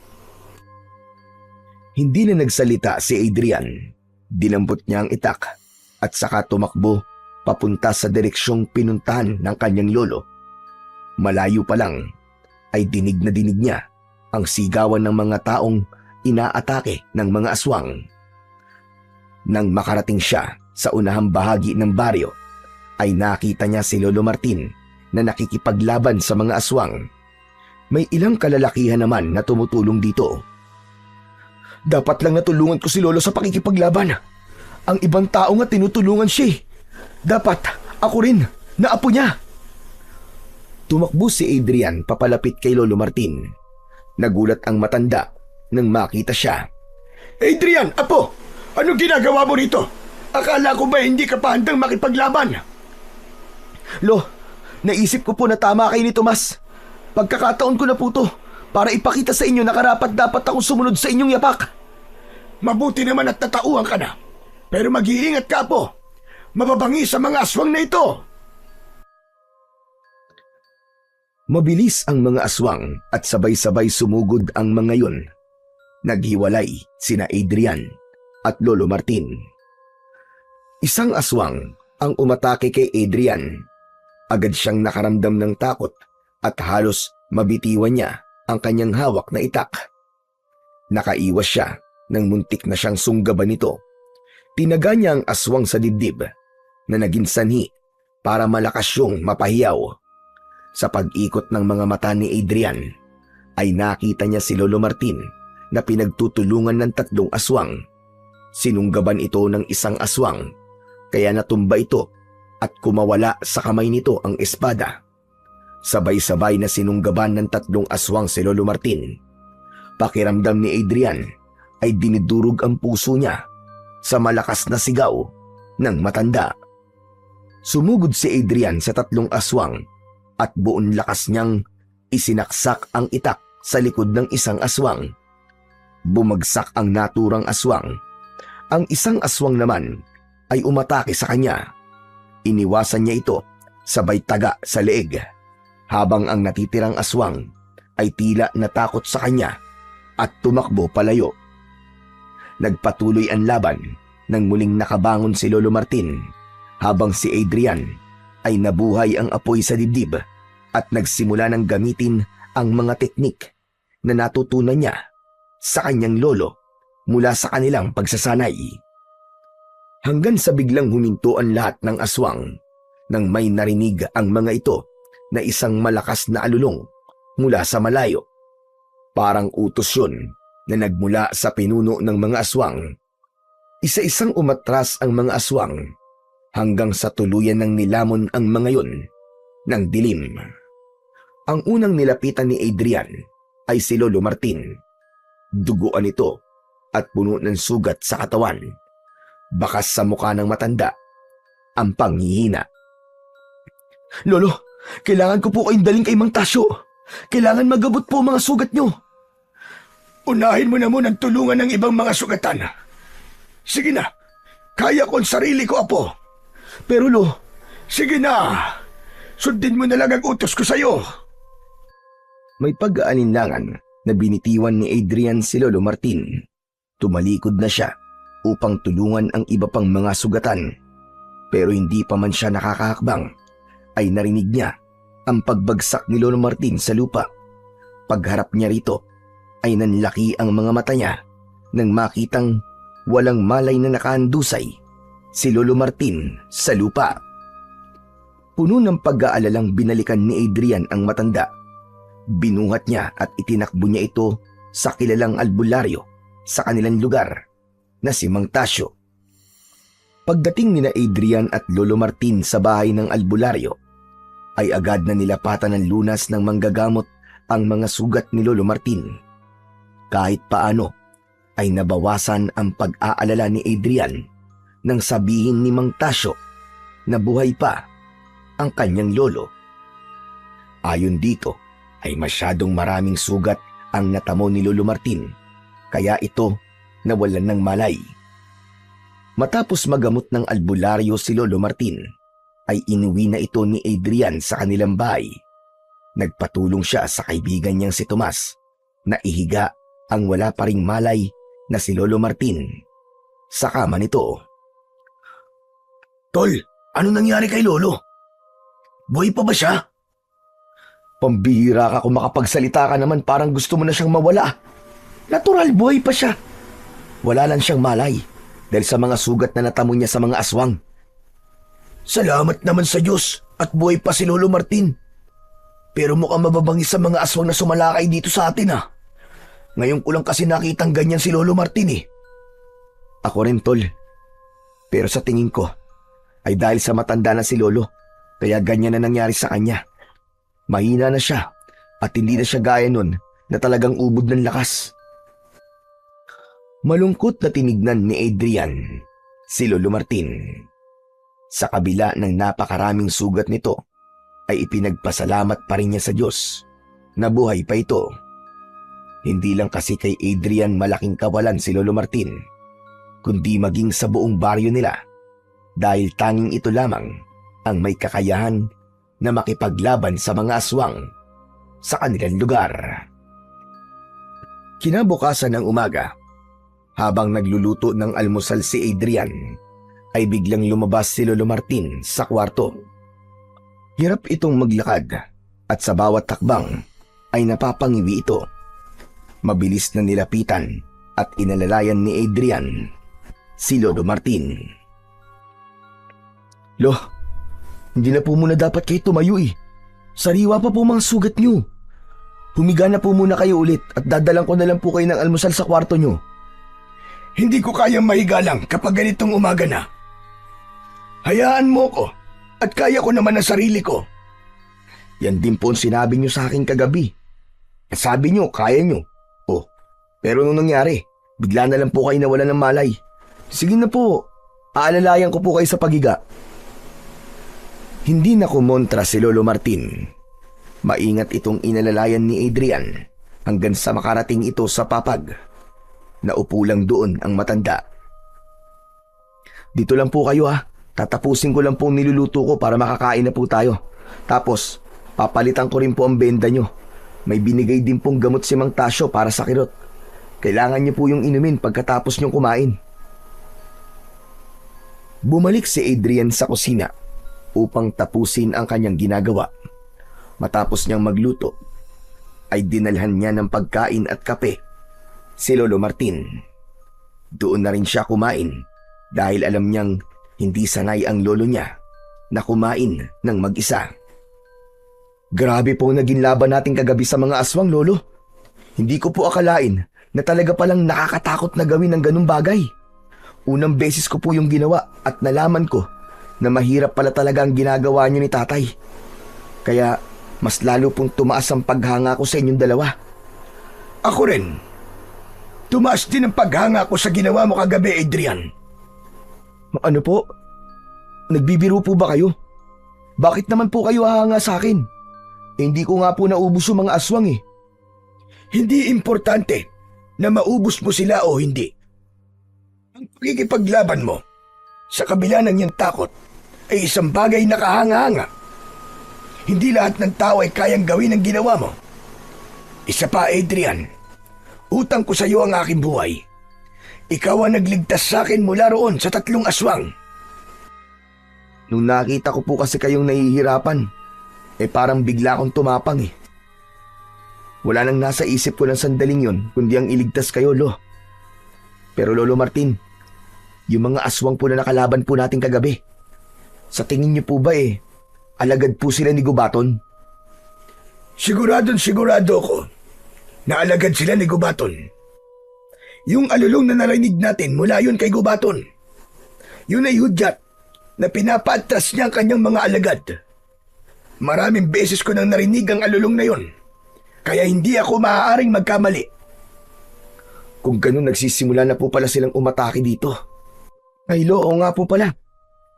Hindi na nagsalita si Adrian. Dinampot niya ang itak at saka tumakbo papunta sa direksyong pinuntahan ng kanyang lolo. Malayo pa lang ay dinig na dinig niya ang sigawan ng mga taong inaatake ng mga aswang. Nang makarating siya sa unahang bahagi ng baryo, ay nakita niya si Lolo Martin na nakikipaglaban sa mga aswang. May ilang kalalakihan naman na tumutulong dito. Dapat lang natulungan ko si Lolo sa pakikipaglaban. Ang ibang tao nga tinutulungan siya. Dapat ako rin na apo niya. Tumakbo si Adrian papalapit kay Lolo Martin. Nagulat ang matanda nang makita siya. Adrian, apo! Anong ginagawa mo rito? Akala ko ba hindi ka pa handang makipaglaban? Lo, naisip ko po na tama kayo ni Tomas. Pagkakataon ko na po to para ipakita sa inyo na karapat-dapat akong sumunod sa inyong yapak. Mabuti naman at natauhan ka na. Pero mag-iingat ka po. Mababangi sa mga aswang na ito. Mabilis ang mga aswang at sabay-sabay sumugod ang mga yun. Naghiwalay sina Adrian at Lolo Martin. Isang aswang ang umatake kay Adrian. Agad siyang nakaramdam ng takot at halos mabitiwan niya ang kanyang hawak na itak. Nakaiwas siya nang muntik na siyang sunggaban nito. Tinaga niya ang aswang sa dibdib na naging sanhi para malakas siyang mapahiyaw. Sa pag-ikot ng mga mata ni Adrian ay nakita niya si Lolo Martin na pinagtutulungan ng 3 aswang. Sinunggaban ito ng isang aswang kaya natumba ito at kumawala sa kamay nito ang espada. Sabay-sabay na sinunggaban ng 3 aswang si Lolo Martin. Pakiramdam ni Adrian ay dinidurog ang puso niya sa malakas na sigaw ng matanda. Sumugod si Adrian sa 3 aswang at buong lakas niyang isinaksak ang itak sa likod ng isang aswang. Bumagsak ang naturang aswang. Ang isang aswang naman ay umatake sa kanya. Iniwasan niya ito sabay taga sa leeg, habang ang natitirang aswang ay tila natakot sa kanya at tumakbo palayo. Nagpatuloy ang laban nang muling nakabangon si Lolo Martin, habang si Adrian ay nabuhay ang apoy sa dibdib at nagsimula ng gamitin ang mga teknik na natutunan niya sa kanyang lolo mula sa kanilang pagsasanay. Hanggang sa biglang huminto ang lahat ng aswang nang may narinig ang mga ito na isang malakas na alulong mula sa malayo. Parang utos yun na nagmula sa pinuno ng mga aswang. Isa-isang umatras ang mga aswang hanggang sa tuluyan ng nilamon ang mga yun ng dilim. Ang unang nilapitan ni Adrian ay si Lolo Martin. Duguan ito at puno ng sugat sa katawan. Bakas sa mukha ng matanda ang panghihina. Lolo, kailangan ko po kayong daling kay Mang Tasyo. Kailangan magabot po mga sugat nyo. Unahin mo na munang tulungan ng ibang mga sugatan. Sige na, kaya ko ang sarili ko, apo. Pero Lo, Sige na, sundin mo na lang ang utos ko sa'yo. may pag-aalinlangan na binitiwan ni Adrian si Lolo Martin. Tumalikod na siya upang tulungan ang iba pang mga sugatan. Pero hindi pa man siya nakakahakbang ay narinig niya ang pagbagsak ni Lolo Martin sa lupa. Pagharap niya rito ay nanlaki ang mga mata niya nang makitang walang malay na nakahandusay si Lolo Martin sa lupa. Puno ng pag-aalalang binalikan ni Adrian ang matanda. Binuhat niya at itinakbo niya ito sa kilalang albularyo sa kanilang lugar na si Mang Tasyo. Pagdating ni na Adrian at Lolo Martin sa bahay ng albularyo, ay agad na nilapatan ng lunas ng manggagamot ang mga sugat ni Lolo Martin. Kahit paano ay nabawasan ang pag-aalala ni Adrian nang sabihin ni Mang Tasyo na buhay pa ang kanyang lolo. Ayon dito ay masyadong maraming sugat ang natamo ni Lolo Martin, kaya ito nawalan ng malay. Matapos magamot ng albularyo si Lolo Martin, ay inuwi na ito ni Adrian sa kanilang bahay. Nagpatulong siya sa kaibigan niyang si Tomas na ihiga ang wala pa ring malay na si Lolo Martin sa kama nito. Tol, ano nangyari kay Lolo? Buhay pa ba siya? Pambihira ka kung makapagsalita ka naman, parang gusto mo na siyang mawala. Natural, buhay pa siya. Wala lang siyang malay dahil sa mga sugat na natamo niya sa mga aswang. Salamat naman sa Diyos at buhay pa si Lolo Martin. Pero mukhang mababangis sa mga aswang na sumalakay dito sa atin ah. Ngayon ko lang kasi nakitang ganyan si Lolo Martin eh. Ako rin, tol. Pero sa tingin ko ay dahil sa matanda na si Lolo, kaya ganyan na nangyari sa kanya. Mahina na siya at hindi na siya gaya nun na talagang ubod ng lakas. Malungkot na tinignan ni Adrian si Lolo Martin. Sa kabila ng napakaraming sugat nito, ay ipinagpasalamat pa rin niya sa Diyos na buhay pa ito. Hindi lang kasi kay Adrian malaking kawalan si Lolo Martin, kundi maging sa buong baryo nila dahil tanging ito lamang ang may kakayahan na makipaglaban sa mga aswang sa kanilang lugar. Kinabukasan ng umaga, habang nagluluto ng almusal si Adrian, ay biglang lumabas si Lolo Martin sa kwarto. Hirap itong maglakad at sa bawat takbang ay napapangiwi ito. Mabilis na nilapitan at inalalayan ni Adrian si Lolo Martin. Lo, hindi na po muna dapat kayo tumayo eh. Sariwa pa po mga sugat nyo. Humiga na po muna kayo ulit at dadalang ko na lang po kayo ng almusal sa kwarto nyo. Hindi ko kayang mahiga lang kapag ganitong umaga na. Hayaan mo ko at kaya ko naman ang sarili ko. Yan din po ang sinabi nyo sa akin kagabi. Sabi nyo, kaya nyo. Oh, pero nung nangyari, bigla na lang po kayo nawalan ng malay. Sige na po, aalalayan ko po kayo sa pagiga. Hindi na kumontra si Lolo Martin. Maingat itong inalalayan ni Adrian hanggang sa makarating ito sa papag. Naupo lang doon ang matanda. Dito lang po kayo ha. Tatapusin ko lang po ang niluluto ko para makakain na po tayo. Tapos, papalitan ko rin po ang benda nyo. May binigay din pong gamot si Mang Tasyo para sa kirot. Kailangan niyo po yung inumin pagkatapos nyong kumain. Bumalik si Adrian sa kusina upang tapusin ang kanyang ginagawa. Matapos niyang magluto, ay dinalhan niya ng pagkain at kape si Lolo Martin. Doon na rin siya kumain dahil alam niyang hindi sanay ang lolo niya na kumain ng mag-isa. Grabe po naging laban natin kagabi sa mga aswang, Lolo. Hindi ko po akalain na talaga palang nakakatakot na gawin ng ganung bagay. Unang beses ko po yung ginawa at nalaman ko na mahirap pala talaga ang ginagawa niyo ni tatay. Kaya mas lalo pong tumaas ang paghanga ko sa inyong dalawa. Ako rin. Tumaas din ang paghanga ko sa ginawa mo kagabi, Adrian. Ano po? Nagbibiro po ba kayo? Bakit naman po kayo hahanga sa akin? Hindi ko nga po naubos yung mga aswang eh. Hindi importante na maubos mo sila o hindi. Ang pagkikipaglaban mo sa kabila ng iyong takot ay isang bagay na kahanga-hanga. Hindi lahat ng tao ay kayang gawin ang ginawa mo. Isa pa, Adrian, utang ko sa iyo ang aking buhay. Ikaw ang nagligtas sa akin mula roon sa 3 aswang. Nung nakita ko po kasi kayong nahihirapan, parang bigla akong tumapang eh. Wala nang nasa isip ko ng sandaling yon kundi ang iligtas kayo, Lo. Pero Lolo Martin, yung mga aswang po na nakalaban po natin kagabi, sa tingin niyo po ba alagad po sila ni Gubaton? Sigurado ko na alagad sila ni Gubaton. Yung alulong na narinig natin mula yun kay Gubaton, yun ay hudyat na pinapaatras niya ang kanyang mga alagad. Maraming beses ko nang narinig ang alulong na yun, kaya hindi ako maaaring magkamali. Kung ganun, nagsisimula na po pala silang umatake dito. Ay, Lo, oo nga po pala.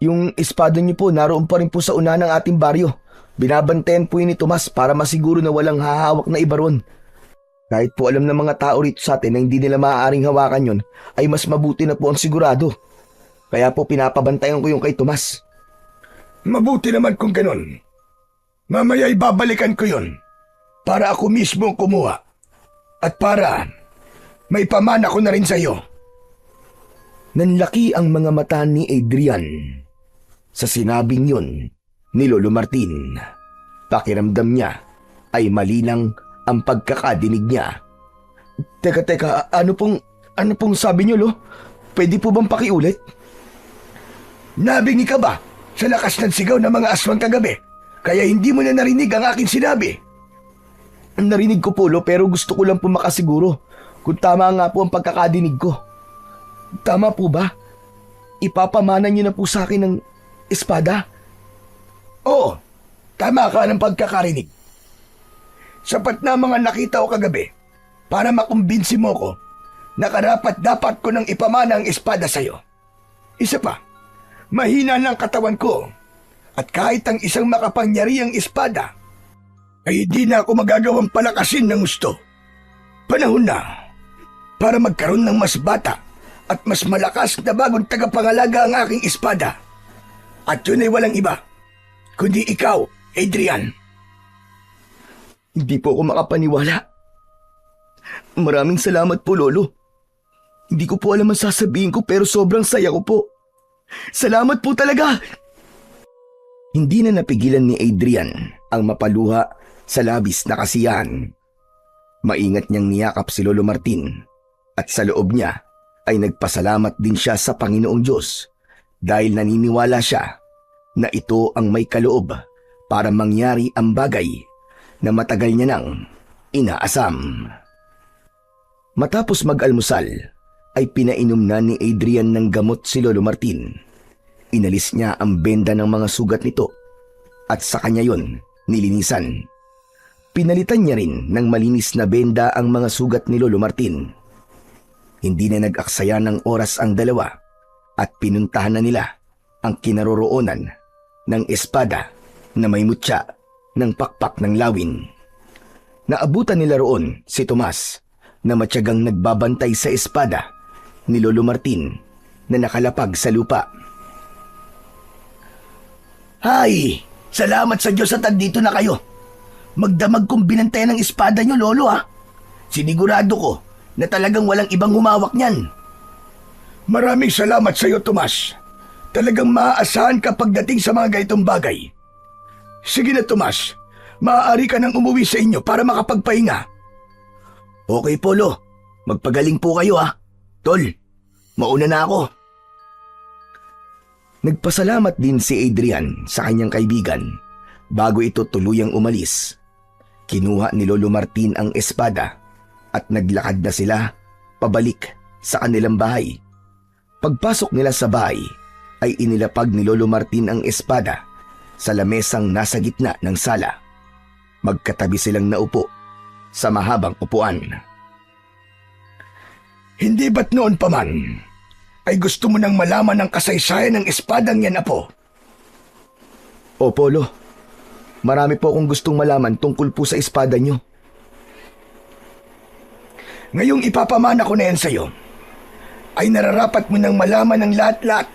Yung espada niyo po naroon pa rin po sa una ng ating baryo. Binabantayan po yun ni Tomas para masiguro na walang hahawak na iba ron. Kahit po alam ng mga tao rito sa atin na hindi nila maaaring hawakan yon, ay mas mabuti na po ang sigurado. Kaya po pinapabantayan ko yung kay Tomas. Mabuti naman kung ganun. Mamaya ibabalikan ko yon para ako mismo ang kumuha at para may pamana ko na rin sa iyo. Nanlaki ang mga mata ni Adrian sa sinabing yun ni Lolo Martin. Pakiramdam niya ay malinang ang pagkakadinig niya. Teka, ano pong sabi niyo, Lo? Pwede po bang pakiulit? Nabingi ka ba sa lakas ng sigaw ng mga aswang kagabi? Kaya hindi mo na narinig ang aking sinabi. Narinig ko po, Lo, pero gusto ko lang po makasiguro kung tama nga po ang pagkakadinig ko. Tama po ba? Ipapamana niyo na po sa akin ng espada? Oo, tama ka ng pagkakarinig. Sapat na mga nakita ko kagabi para makumbinsi mo ko na karapat-dapat ko nang ipamana ang espada sa'yo. Isa pa, mahina ng katawan ko at kahit ang isang makapangyarihang espada ay hindi na ako magagawang palakasin ng gusto. Panahon na para magkaroon ng mas bata at mas malakas na bagong tagapangalaga ang aking espada. At yun ay walang iba kundi ikaw, Adrian. Hindi po ako makapaniwala. Maraming salamat po, Lolo. Hindi ko po alam ang sasabihin ko pero sobrang saya ko po. Salamat po talaga! Hindi na napigilan ni Adrian ang mapaluha sa labis na kasiyahan. Maingat niyang niyakap si Lolo Martin at sa loob niya ay nagpasalamat din siya sa Panginoong Diyos dahil naniniwala siya na ito ang may kaloob para mangyari ang bagay na matagal niya nang inaasam. Matapos mag-almusal, ay pinainom na ni Adrian ng gamot si Lolo Martin. Inalis niya ang benda ng mga sugat nito at sa kanya yon nilinisan. Pinalitan niya rin ng malinis na benda ang mga sugat ni Lolo Martin. Hindi na nag-aksaya ng oras ang dalawa at pinuntahan na nila ang kinaroroonan ng espada na may mutya ng pakpak ng lawin. Naabutan nila roon si Tomas na matyagang nagbabantay sa espada ni Lolo Martin na nakalapag sa lupa. Hay! Salamat sa Diyos at andito na kayo. Magdamag kong binantayan ng espada niyo, Lolo, ha? Sinigurado ko na talagang walang ibang humawak niyan. Maraming salamat sa iyo, Tomas. Talagang maaasahan ka pagdating sa mga ganitong bagay. Sige na, Tomas. Maaari ka nang umuwi sa inyo para makapagpahinga. Okay po, Lo. Magpagaling po kayo, ha? Tol, mauna na ako. Nagpasalamat din si Adrian sa kanyang kaibigan bago ito tuluyang umalis. Kinuha ni Lolo Martin ang espada at naglakad na sila pabalik sa kanilang bahay. Pagpasok nila sa bahay ay inilapag ni Lolo Martin ang espada sa lamesang nasa gitna ng sala. Magkatabi silang naupo sa mahabang upuan. Hindi ba't noon pa man ay gusto mo nang malaman ang kasaysayan ng espadang yan, Apo? Opo, Lo. Marami po akong gustong malaman tungkol po sa espada nyo. Ngayong ipapamana ko na yan sa'yo, ay nararapat mo nang malaman ang lahat-lahat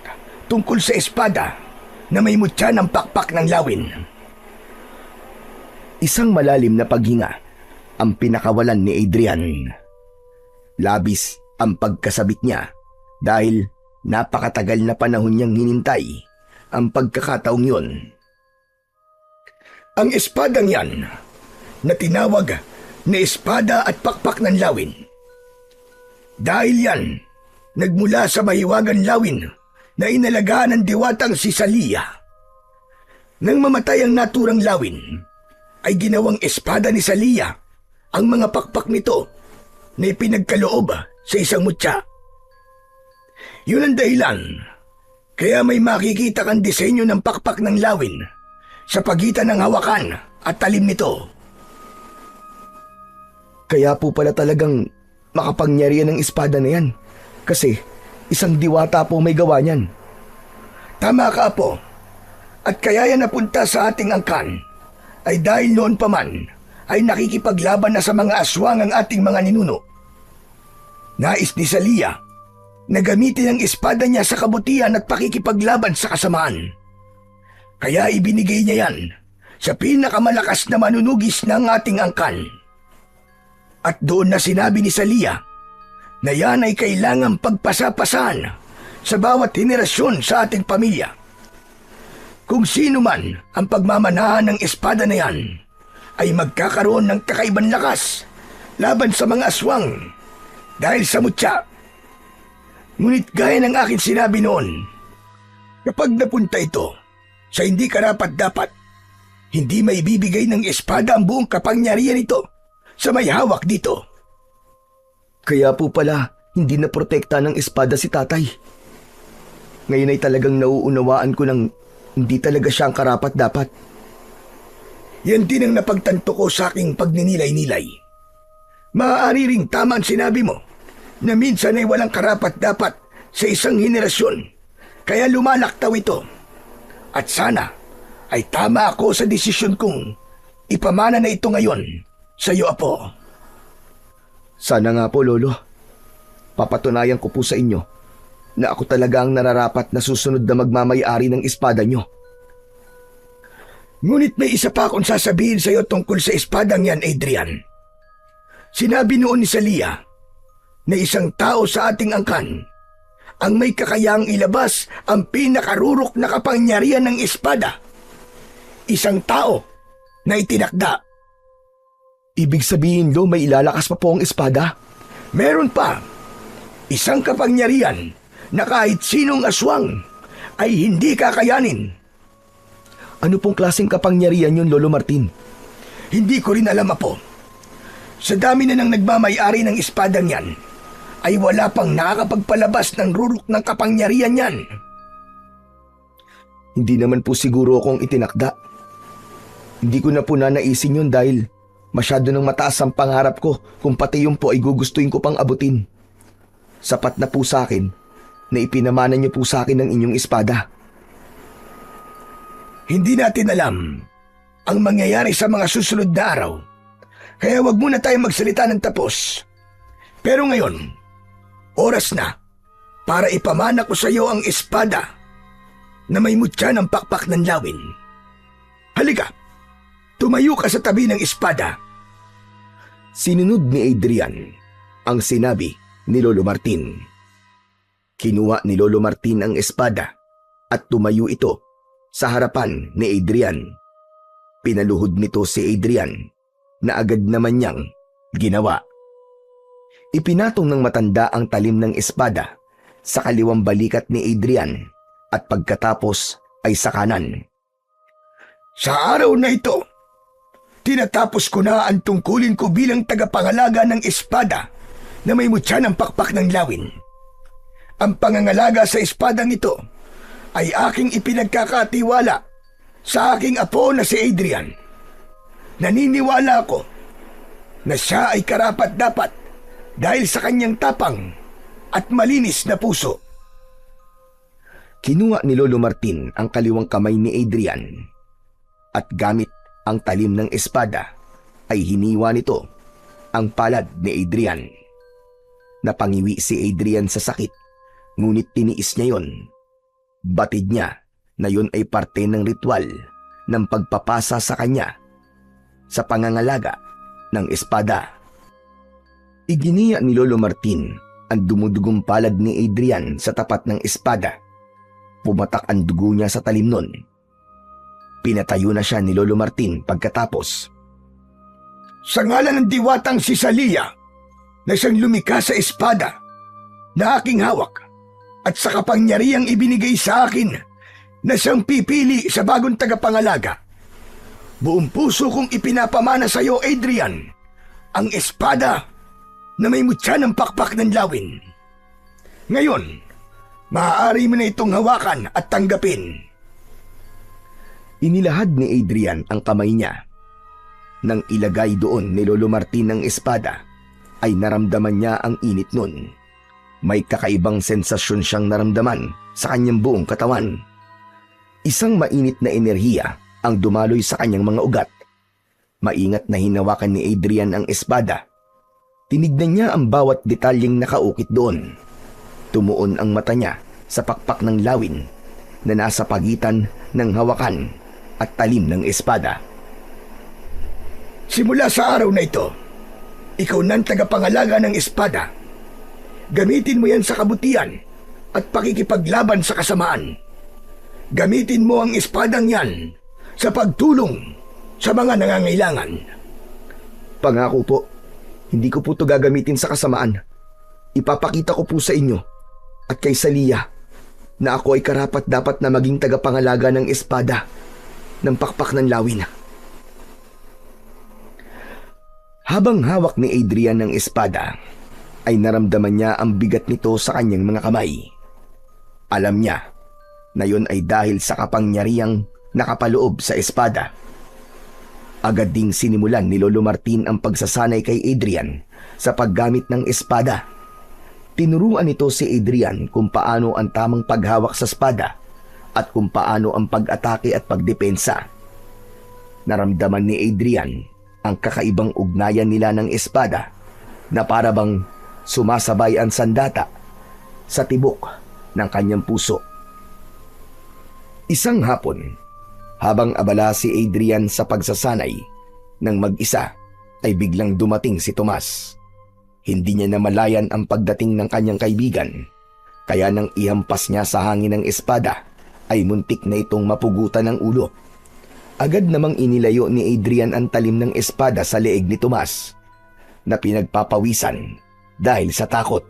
tungkol sa espada na may mutya ng pakpak ng lawin. Isang malalim na paghinga ang pinakawalan ni Adrian. Labis ang pagkasabik niya dahil napakatagal na panahon niyang hinintay ang pagkakataong yun. Ang espadang yan na tinawag na espada at pakpak ng lawin. Dahil yan, nagmula sa mahiwagang lawin na inalagaan ng diwatang si Salia. Nang mamatay ang naturang lawin, ay ginawang espada ni Salia ang mga pakpak nito na ipinagkaloob sa isang mutya. Yun ang dahilan, kaya may makikita kang disenyo ng pakpak ng lawin sa pagitan ng hawakan at talim nito. Kaya po pala talagang makapangyarihan ng espada na yan kasi isang diwata po may gawa niyan. Tama ka, Apo. At kaya yan napunta sa ating angkan ay dahil noon pa man ay nakikipaglaban na sa mga aswang ang ating mga ninuno. Nais ni Salia na gamitin ang espada niya sa kabutihan at pakikipaglaban sa kasamaan. Kaya ibinigay niya yan sa pinakamalakas na manunugis ng ating angkan. At doon na sinabi ni Salia na yan ay kailangang pagpasapasan sa bawat henerasyon sa ating pamilya. Kung sino man ang pagmamanahan ng espada na yan, ay magkakaroon ng kakaibang lakas laban sa mga aswang dahil sa mutya. Ngunit gaya ng aking sinabi noon, kapag napunta ito sa hindi karapat-dapat, hindi may bibigay ng espada ang buong kapangyarihan nito sa may hawak dito. Kaya po pala, hindi na protekta ng espada si tatay. Ngayon ay talagang nauunawaan ko ng hindi talaga siya ang karapat-dapat. Yan din ang napagtanto ko sa aking pagninilay-nilay. Maaari ring tama ang sinabi mo na minsan ay walang karapat-dapat sa isang henerasyon, kaya lumalaktaw ito. At sana ay tama ako sa desisyon kong ipamana na ito ngayon sa iyo, Apo. Sana nga po, Lolo. Papatunayan ko po sa inyo na ako talaga ang nararapat na susunod na magmamay-ari ng espada nyo. Ngunit may isa pa akong sasabihin sa iyo tungkol sa espadang yan, Adrian. Sinabi noon ni Salia na isang tao sa ating angkan ang may kakayahang ilabas ang pinakarurok na kapangyarihan ng espada. Isang tao na itinakda. Ibig sabihin, Lo, may ilalakas pa po ang espada? Meron pa. Isang kapangyarihan na kahit sinong aswang ay hindi kakayanin. Ano pong klaseng kapangyarihan yun, Lolo Martin? Hindi ko rin alam, Apo. Sa dami na ng nagmamay-ari ng espadang yan, ay wala pang nakakapagpalabas ng rurok ng kapangyarihan yan. Hindi naman po siguro akong itinakda. Hindi ko na po nanaisin yun dahil masyado nang mataas ang pangarap ko kung pati yun po ay gugustuhin ko pang abutin. Sapat na po sa akin na ipinamana niyo po sa akin ang inyong espada. Hindi natin alam ang mangyayari sa mga susunod na araw, kaya wag muna tayong magsalita ng tapos. Pero ngayon, oras na para ipamana ko sa iyo ang espada na may mutya ng pakpak ng lawin. Halika, tumayo ka sa tabi ng espada. Sinunod ni Adrian ang sinabi ni Lolo Martin. Kinuha ni Lolo Martin ang espada at tumayo ito sa harapan ni Adrian. Pinaluhod nito si Adrian na agad naman niyang ginawa. Ipinatong ng matanda ang talim ng espada sa kaliwang balikat ni Adrian at pagkatapos ay sa kanan. Sa araw na ito, tinatapos ko na ang tungkulin ko bilang tagapangalaga ng espada na may mutya ng pakpak ng lawin. Ang pangangalaga sa espadang ito ay aking ipinagkakatiwala sa aking apo na si Adrian. Naniniwala ako na siya ay karapat-dapat dahil sa kanyang tapang at malinis na puso. Kinuha ni Lolo Martin ang kaliwang kamay ni Adrian at gamit ang talim ng espada ay hiniwa nito ang palad ni Adrian. Napangiwi si Adrian sa sakit, ngunit tiniis niya yon. Batid niya na yon ay parte ng ritual ng pagpapasa sa kanya sa pangangalaga ng espada. Iginiya ni Lolo Martin ang dumudugong palad ni Adrian sa tapat ng espada. Pumatak ang dugo niya sa talim nun. Pinatayo na siya ni Lolo Martin pagkatapos. Sa ngalan ng diwatang si Salia na siyang lumikha sa espada na aking hawak at sa kapangyarihang ibinigay sa akin na siyang pipili sa bagong tagapangalaga, buong puso kong ipinapamana sa iyo, Adrian, ang espada na may mutya ng pakpak ng lawin. Ngayon, maaari mo na itong hawakan at tanggapin. Inilahad ni Adrian ang kamay niya. Nang ilagay doon ni Lolo Martin ang espada, ay naramdaman niya ang init nun. May kakaibang sensasyon siyang naramdaman sa kanyang buong katawan. Isang mainit na enerhiya ang dumaloy sa kanyang mga ugat Maingat na hinawakan ni Adrian ang espada. Tinignan niya ang bawat detalyeng nakaukit doon. Tumuon ang mata niya sa pakpak ng lawin na nasa pagitan ng hawakan at talim ng espada. Simula sa araw na ito, ikaw nang tagapangalaga ng espada. Gamitin mo yan sa kabutihan at pakikipaglaban sa kasamaan. Gamitin mo ang espadang yan sa pagtulong sa mga nangangailangan. Pangako po, hindi ko po ito gagamitin sa kasamaan. Ipapakita ko po sa inyo at kay Salia na ako ay karapat-dapat na maging tagapangalaga ng espada ng pakpak ng lawin. Habang hawak ni Adrian ng espada, ay naramdaman niya ang bigat nito sa kanyang mga kamay. Alam niya na yun ay dahil sa kapangyarihang nakapaloob sa espada. Agad ding sinimulan ni Lolo Martin ang pagsasanay kay Adrian sa paggamit ng espada. Tinuruan nito si Adrian kung paano ang tamang paghawak sa espada at kung paano ang pag-atake at pagdepensa. Naramdaman ni Adrian ang kakaibang ugnayan nila ng espada na para bang sumasabay ang sandata sa tibok ng kanyang puso. Isang hapon, habang abala si Adrian sa pagsasanay ng mag-isa, ay biglang dumating si Tomas. Hindi niya namalayan ang pagdating ng kanyang kaibigan, kaya nang ihampas niya sa hangin ng espada, ay muntik na itong mapugutan ng ulo. Agad namang inilayo ni Adrian ang talim ng espada sa leeg ni Tomas, na pinagpapawisan dahil sa takot.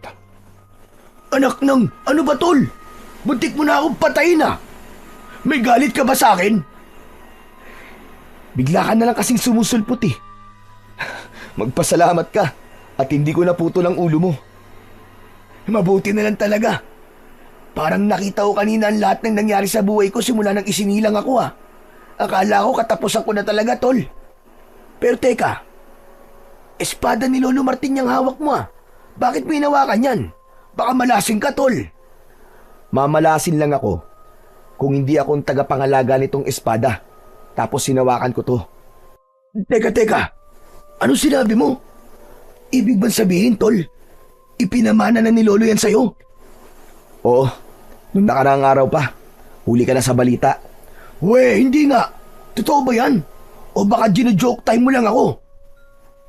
Anak ng, ano ba tol? Buntik mo na akong patayin ah! May galit ka ba sa akin? Bigla ka na lang kasing sumusulpot eh. Magpasalamat ka at hindi ko naputol ang ulo mo. Mabuti na lang talaga. Parang nakita ko kanina ang lahat ng nangyari sa buhay ko simula nang isinilang ako ah. Akala ko katapusan ko na talaga, tol. Pero teka, espada ni Lolo Martin yung hawak mo ah. Bakit mo hinawakan yan? Baka malasing ka, tol. Mamalasin lang ako kung hindi akong tagapangalaga nitong espada. Tapos sinawakan ko to. Teka. Ano sinabi mo? Ibig bang sabihin, tol? Ipinamana na ni Lolo yan sa'yo? Oo, nung nakaraang araw pa. Huli ka na sa balita. We, hindi nga. Totoo ba yan? O baka gino-joke time mo lang ako?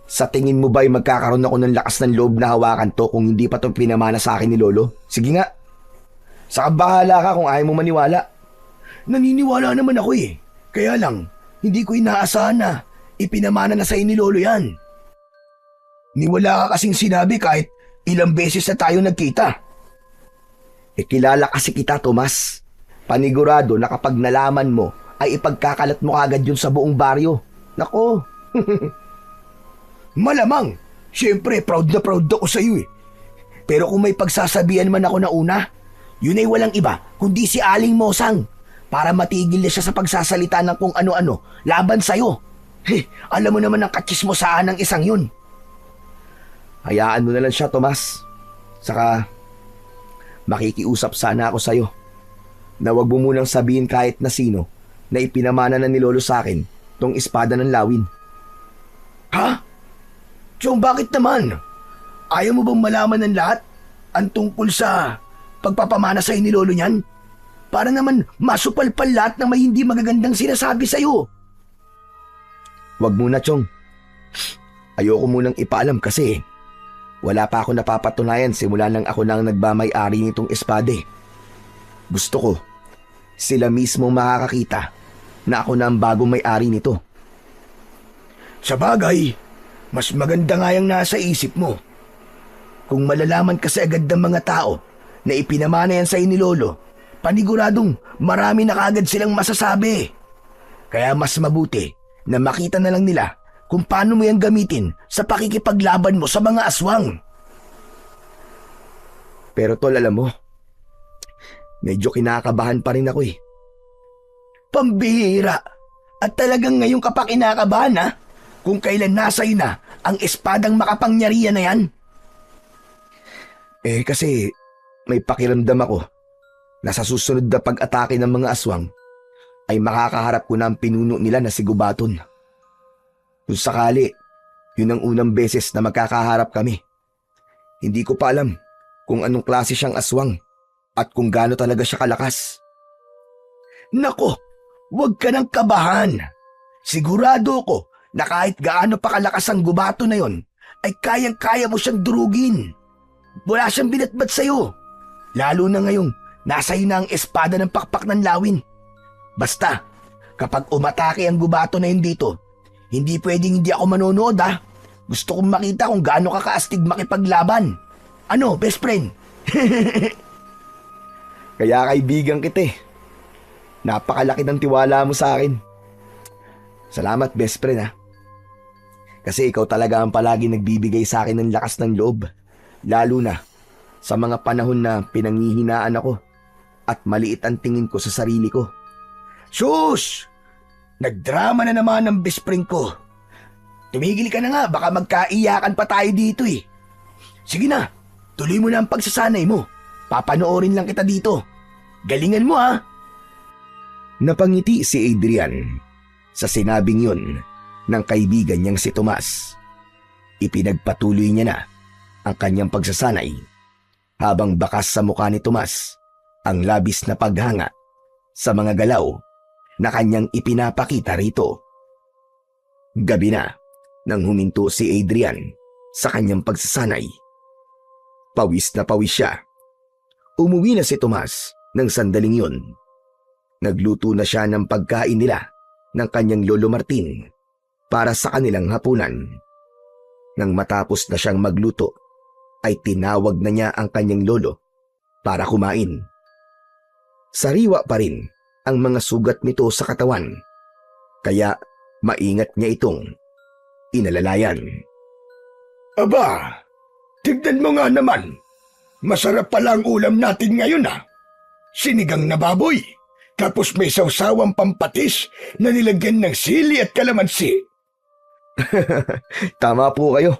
Sa tingin mo ba'y magkakaroon ako ng lakas ng loob na hawakan to kung hindi pa to pinamana sa akin ni Lolo? Sige nga. Saka bahala ka kung ayaw mo maniwala. Naniniwala naman ako eh. Kaya lang, hindi ko inaasahan na ipinamana na sa'yo ni Lolo yan. Niwala ka kasing sinabi kahit ilang beses na tayo nagkita. Kilala kasi kita, Tomas. Panigurado na kapag nalaman mo, ay ipagkakalat mo agad yun sa buong baryo. Nako. Malamang. Siyempre, proud na proud ako sa iyo eh. Pero kung may pagsasabihan man ako na una, yun ay walang iba kundi si Aling Mosang para matigil na siya sa pagsasalita ng kung ano-ano laban sa'yo. Alam mo naman ang katsismosahan ng isang yun. Hayaan mo na lang siya, Tomas. Saka, makikiusap sana ako sa'yo na wag mo munang sabihin kahit na sino na ipinamana na ni Lolo sa akin tong espada ng lawin. Ha? Chong, bakit naman? Ayaw mo bang malaman ng lahat ang tungkol sa pagpapamana sa'yo ni Lolo niyan? Para naman masupalpal lahat ng may hindi magagandang sinasabi sa'yo. Wag muna, Chong. Ayoko munang ipaalam kasi wala pa ako napapatunayan simula nang ako nang nagmamay-ari nitong espade. Gusto ko, sila mismo makakakita na ako na ang bagong may-ari nito. Sa bagay, mas maganda nga yung nasa isip mo. Kung malalaman kasi agad ng mga tao na ipinamana yan sa'yo ni Lolo, paniguradong marami na kaagad silang masasabi. Kaya mas mabuti na makita na lang nila kung paano mo yan gamitin sa pakikipaglaban mo sa mga aswang. Pero tol, alam mo, medyo kinakabahan pa rin ako eh. Pambihira! At talagang ngayon ka pa kinakabahan ha? Kung kailan nasa'yo na ang espadang makapangyarihan na yan? Kasi may pakiramdam ako na sa susunod na pag-atake ng mga aswang ay makakaharap ko na ang pinuno nila na si Gubaton. Kung sakali, yun ang unang beses na magkakaharap kami. Hindi ko pa alam kung anong klase siyang aswang at kung gaano talaga siya kalakas. Nako, huwag ka nang kabahan. Sigurado ko na kahit gaano pa kalakas ang gubato na yon, ay kayang-kaya mo siyang durugin. Wala siyang binatbat sa'yo. Lalo na ngayong nasa iyo na ang espada ng pakpak ng lawin. Basta, kapag umatake ang gubato na yun dito, hindi pwedeng hindi ako manonood ha. Gusto kong makita kung gaano ka kaastig makipaglaban. Ano, best friend? Kaya kaibigan kita eh. Napakalaki ng tiwala mo sa akin. Salamat best friend ha. Kasi ikaw talaga ang palagi nagbibigay sa akin ng lakas ng loob. Lalo na sa mga panahon na pinanghihinaan ako at maliit ang tingin ko sa sarili ko. Sus! Nagdrama na naman ang best friend ko. Tumigil ka na nga, baka magkaiyakan pa tayo dito eh. Sige na, tuloy mo na ang pagsasanay mo. Papanoorin lang kita dito. Galingan mo ha. Napangiti si Adrian sa sinabing yun ng kaibigan niyang si Tomas. Ipinagpatuloy niya na ang kanyang pagsasanay habang bakas sa mukha ni Tomas ang labis na paghanga sa mga galaw na kanyang ipinapakita rito. Gabi na nang huminto si Adrian sa kanyang pagsasanay. Pawis na pawis siya. Umuwi na si Tomas ng sandaling yun. Nagluto na siya ng pagkain nila ng kanyang Lolo Martin para sa kanilang hapunan. Nang matapos na siyang magluto, ay tinawag na niya ang kanyang lolo para kumain. Sariwa pa rin ang mga sugat nito sa katawan, kaya maingat niya itong inalalayan. Aba, tignan mo nga naman. Masarap pala ang ulam natin ngayon ha. Sinigang na baboy, tapos may sawsawang pampatis na nilagyan ng sili at kalamansi. Tama po kayo.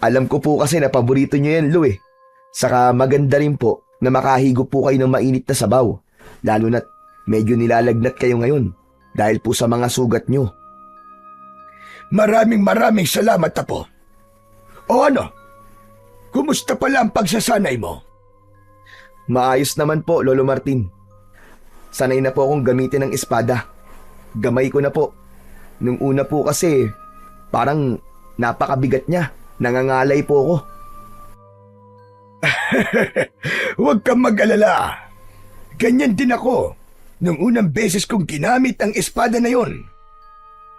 Alam ko po kasi na paborito niyo yan, Lo eh. Saka maganda rin po na makahigo po kayo ng mainit na sabaw, lalo na't medyo nilalagnat kayo ngayon dahil po sa mga sugat niyo. Maraming salamat Apo. O ano? Kumusta pala ang pagsasanay mo? Maayos naman po, Lolo Martin. Sanay na po akong gamitin ng espada. Gamay ko na po. Nung una po kasi, parang napakabigat niya. Nangangalay po ako. Huwag kang mag-alala. Ganyan din ako nung unang beses kong ginamit ang espada na yon.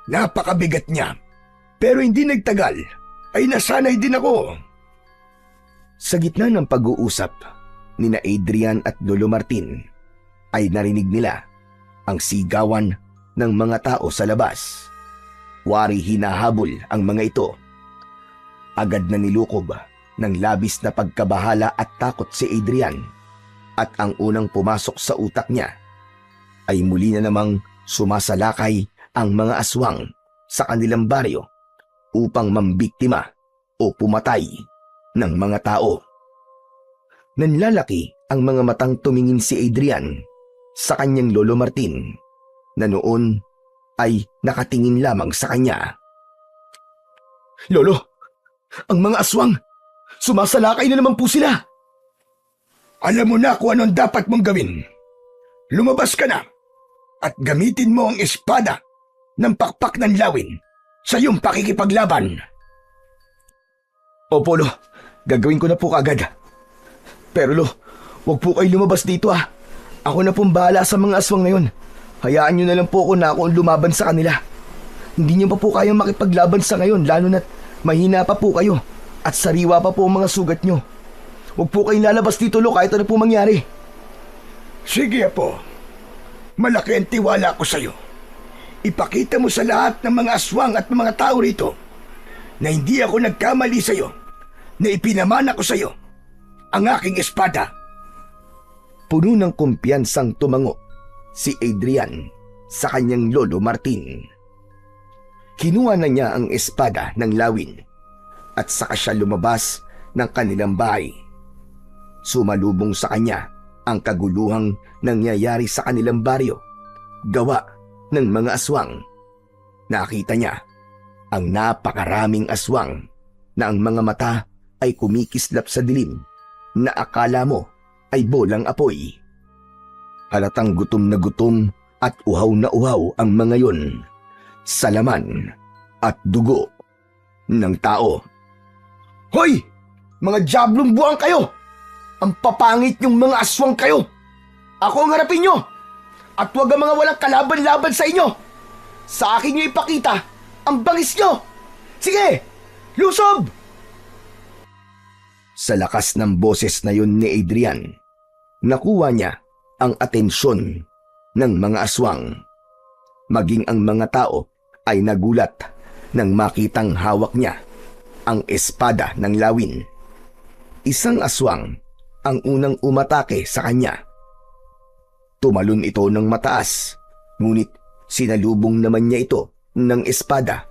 Napakabigat niya. Pero hindi nagtagal, ay nasanay din ako. Sa gitna ng pag-uusap nina Adrian at Lolo Martin, ay narinig nila ang sigawan ng mga tao sa labas. Wari hinahabol ang mga ito. Agad na nilukob ng labis na pagkabahala at takot si Adrian, at ang unang pumasok sa utak niya ay muli na namang sumasalakay ang mga aswang sa kanilang baryo upang mambiktima o pumatay ng mga tao. Nanlalaki ang mga matang tumingin si Adrian sa kanyang Lolo Martin na noon ay nakatingin lamang sa kanya. Lolo! Ang mga aswang! Sumasalakay na naman po sila! Alam mo na kung anong dapat mong gawin. Lumabas ka na at gamitin mo ang espada ng pakpak ng lawin sa iyong pakikipaglaban. Opo, Lo. Gagawin ko na po kaagad. Pero Lo, huwag po kayo lumabas dito ah. Ako na pong bahala sa mga aswang na yun. Hayaan nyo na lang po ako na ako ang lumaban sa kanila. Hindi nyo pa po kayang makipaglaban sa ngayon, lalo na't mahina pa po kayo at sariwa pa po ang mga sugat nyo. Huwag po kayong lalabas dito, Lo, kahit ano po mangyari. Sige, Apo. Malaki ang tiwala ko sa iyo. Ipakita mo sa lahat ng mga aswang at mga tao rito na hindi ako nagkamali sa iyo, na ipinamana ko sa iyo ang aking espada. Puno ng kumpiyansang tumango si Adrian sa kanyang Lolo Martin. Kinuha na niya ang espada ng lawin at saka siya lumabas ng kanilang bahay. Sumalubong sa kanya ang kaguluhang nangyayari sa kanilang baryo, gawa ng mga aswang. Nakita niya ang napakaraming aswang na ang mga mata ay kumikislap sa dilim na akala mo ay bolang apoy. Halatang gutom na gutom at uhaw na uhaw ang mga yon sa laman at dugo ng tao. Hoy! Mga diablong buwang kayo! Ang papangit yung mga aswang kayo! Ako ang harapin nyo! At huwag ang mga walang kalaban-laban sa inyo! Sa akin nyo ipakita ang bangis nyo! Sige! Lusob! Sa lakas ng boses na yun ni Adrian, nakuha niya ang atensyon ng mga aswang. Maging ang mga tao ay nagulat nang makitang hawak niya ang espada ng lawin. Isang aswang ang unang umatake sa kanya. Tumalon ito ng mataas, ngunit sinalubong naman niya ito ng espada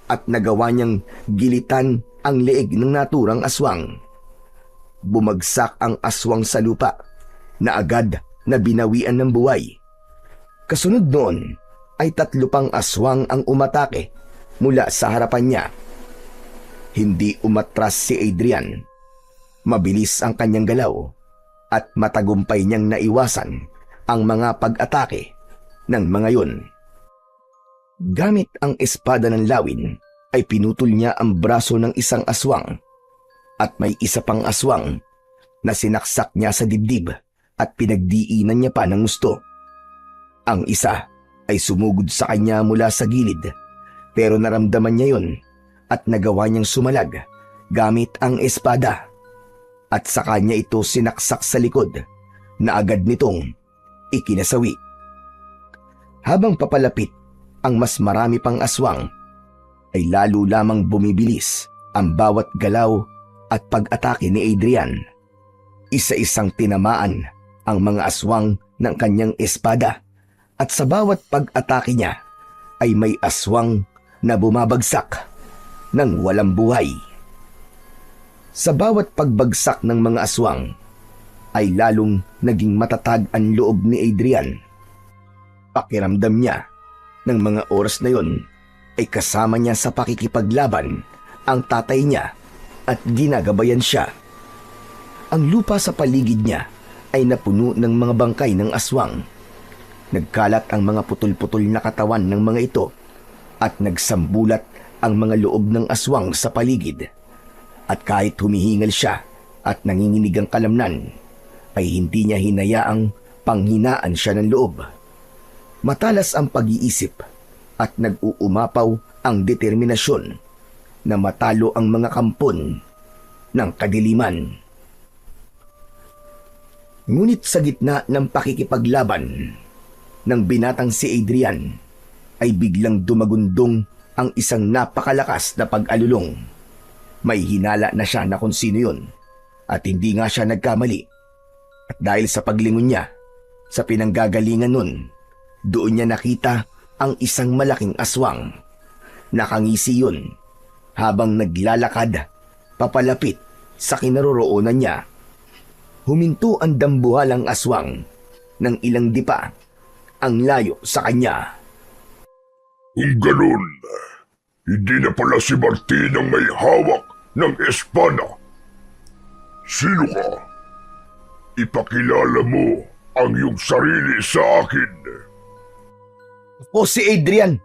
at nagawa niyang gilitan ang leeg ng naturang aswang. Bumagsak ang aswang sa lupa na agad na binawian ng buhay. Kasunod noon ay 3 pang aswang ang umatake mula sa harapan niya. Hindi umatras si Adrian. Mabilis ang kanyang galaw at matagumpay niyang naiwasan ang mga pag-atake ng mga yun. Gamit ang espada ng lawin ay pinutol niya ang braso ng isang aswang at may isa pang aswang na sinaksak niya sa dibdib at pinagdiinan niya pa ng gusto. Ang isa ay sumugod sa kanya mula sa gilid pero naramdaman niya yon at nagawa niyang sumalag gamit ang espada at sa kanya ito sinaksak sa likod na agad nitong ikinasawi. Habang papalapit ang mas marami pang aswang ay lalo lamang bumibilis ang bawat galaw at pag-atake ni Adrian. Isa-isang tinamaan ang mga aswang ng kanyang espada at sa bawat pag-atake niya ay may aswang na bumabagsak ng walang buhay. Sa bawat pagbagsak ng mga aswang ay lalong naging matatag ang loob ni Adrian. Pakiramdam niya ng mga oras na yon ay kasama niya sa pakikipaglaban ang tatay niya at ginagabayan siya. Ang lupa sa paligid niya ay napuno ng mga bangkay ng aswang. Nagkalat ang mga putol-putol na katawan ng mga ito at nagsambulat ang mga loob ng aswang sa paligid. At kahit humihingal siya at nanginginig ang kalamnan, ay hindi niya hinayaang panghinaan siya ng loob. Matalas ang pag-iisip at nag-uumapaw ang determinasyon na matalo ang mga kampon ng kadiliman. Ngunit sa gitna ng pakikipaglaban ng binatang si Adrian ay biglang dumagundong ang isang napakalakas na pag-alulong. May hinala na siya na kung sino yun at hindi nga siya nagkamali. At dahil sa paglingon niya sa pinanggagalingan nun, doon niya nakita ang isang malaking aswang. Nakangisi yun habang naglalakad papalapit sa kinaroroonan niya. Huminto ang dambuhalang aswang ng ilang dipa ang layo sa kanya. Kung ganun, hindi na pala si Martin ang may hawak ng espada. Sino ka? Ipakilala mo ang iyong sarili sa akin. Ako si Adrian.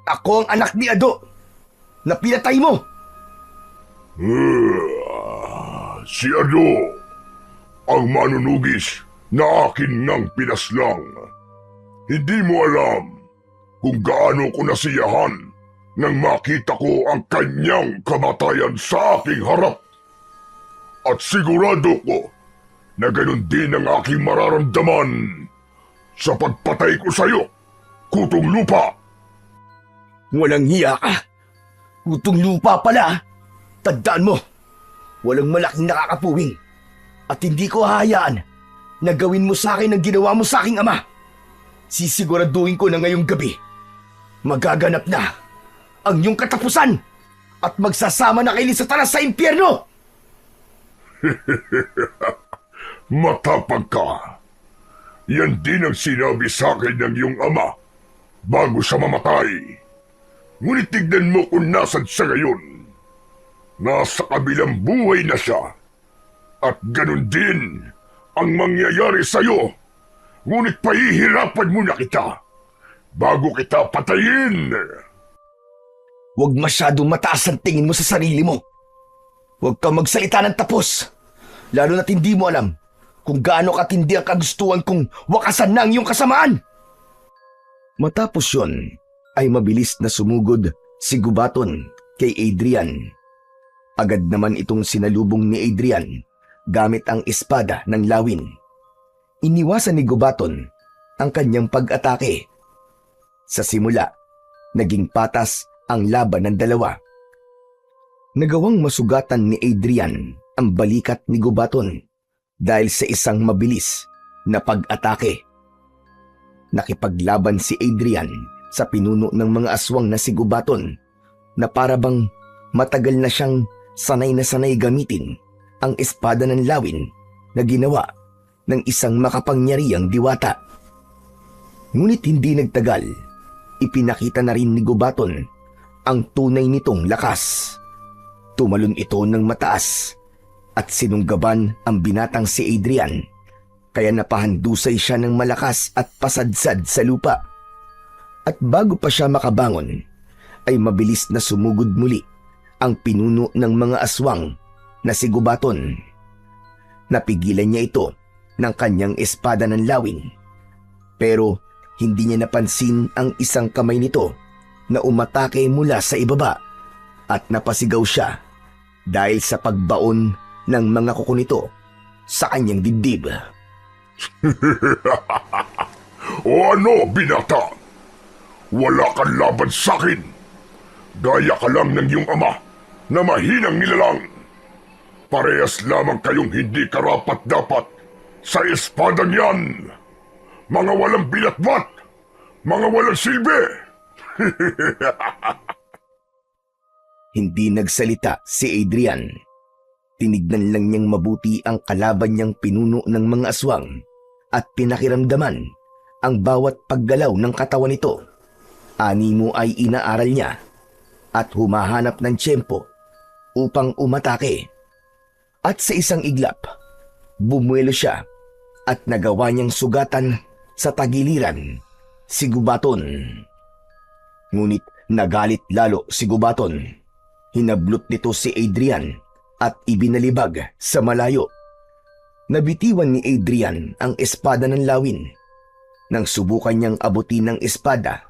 Ako ang anak ni Ado na pinatay mo. Si Ado, ang manunugis na akin nang pinaslang. Hindi mo alam kung gaano ko nasiyahan nang makita ko ang kanyang kamatayan sa aking harap. At sigurado ko na ganun din ang aking mararamdaman sa pagpatay ko sa iyo, Kutong Lupa. Walang hiya ka. Kutong Lupa pala. Tandaan mo, walang malaking nakakapuwing. At hindi ko hahayaan na gawin mo sa akin ang ginawa mo sa aking ama. Sisiguraduhin ko na ngayong gabi, magaganap na ang iyong katapusan at magsasama na kayo ni Satanas sa impyerno! Matapang ka. Yan din ang sinabi sa akin ng iyong ama bago siya mamatay. Ngunit tignan mo kung nasan siya ngayon. Nasa kabilang buhay na siya. At ganun din ang mangyayari sa'yo. Ngunit pahihirapan mo na kita bago kita patayin. Huwag masyadong mataas ang tingin mo sa sarili mo. Huwag kang magsalita ng tapos. Lalo na't hindi mo alam kung gaano katindi ang kagustuhan kong wakasan na ang iyong kasamaan. Matapos yon, ay mabilis na sumugod si Gubaton kay Adrian. Agad naman itong sinalubong ni Adrian gamit ang espada ng lawin. Iniwasan ni Gubaton ang kanyang pag-atake. Sa simula, naging patas ang laban ng dalawa. Nagawang masugatan ni Adrian ang balikat ni Gubaton dahil sa isang mabilis na pag-atake. Nakipaglaban si Adrian sa pinuno ng mga aswang na si Gubaton na parabang matagal na siyang sanay na sanay gamitin ang espada ng lawin na ginawa ng isang makapangyarihang diwata. Ngunit hindi nagtagal, ipinakita na rin ni Gubaton ang tunay nitong lakas. Tumalon ito ng mataas at sinunggaban ang binatang si Adrian, kaya napahandusay siya ng malakas at pasadsad sa lupa. At bago pa siya makabangon, ay mabilis na sumugod muli ang pinuno ng mga aswang na si Gubaton. Napigilan niya ito ng kanyang espada ng lawin, pero hindi niya napansin ang isang kamay nito na umatake mula sa ibaba at napasigaw siya dahil sa pagbaon ng mga kuko nito sa kanyang dibdib. O ano, binata? Wala kang laban sa'kin. Gaya ka lang ng iyong ama na mahinang nilalang. Parehas lamang kayong hindi karapat-dapat sa espadang yan. Mga walang binatbat, mga walang silbi. Hindi nagsalita si Adrian. Tinignan lang niyang mabuti ang kalaban niyang pinuno ng mga aswang at pinakiramdaman ang bawat paggalaw ng katawan nito. Animo ay inaaral niya at humahanap ng tiyempo upang umatake. At sa isang iglap, bumuelo siya at nagawa niyang sugatan sa tagiliran si Gubaton. Ngunit nagalit lalo si Gubaton. Hinablot nito si Adrian at ibinalibag sa malayo. Nabitiwan ni Adrian ang espada ng lawin. Nang subukan niyang abutin ng espada,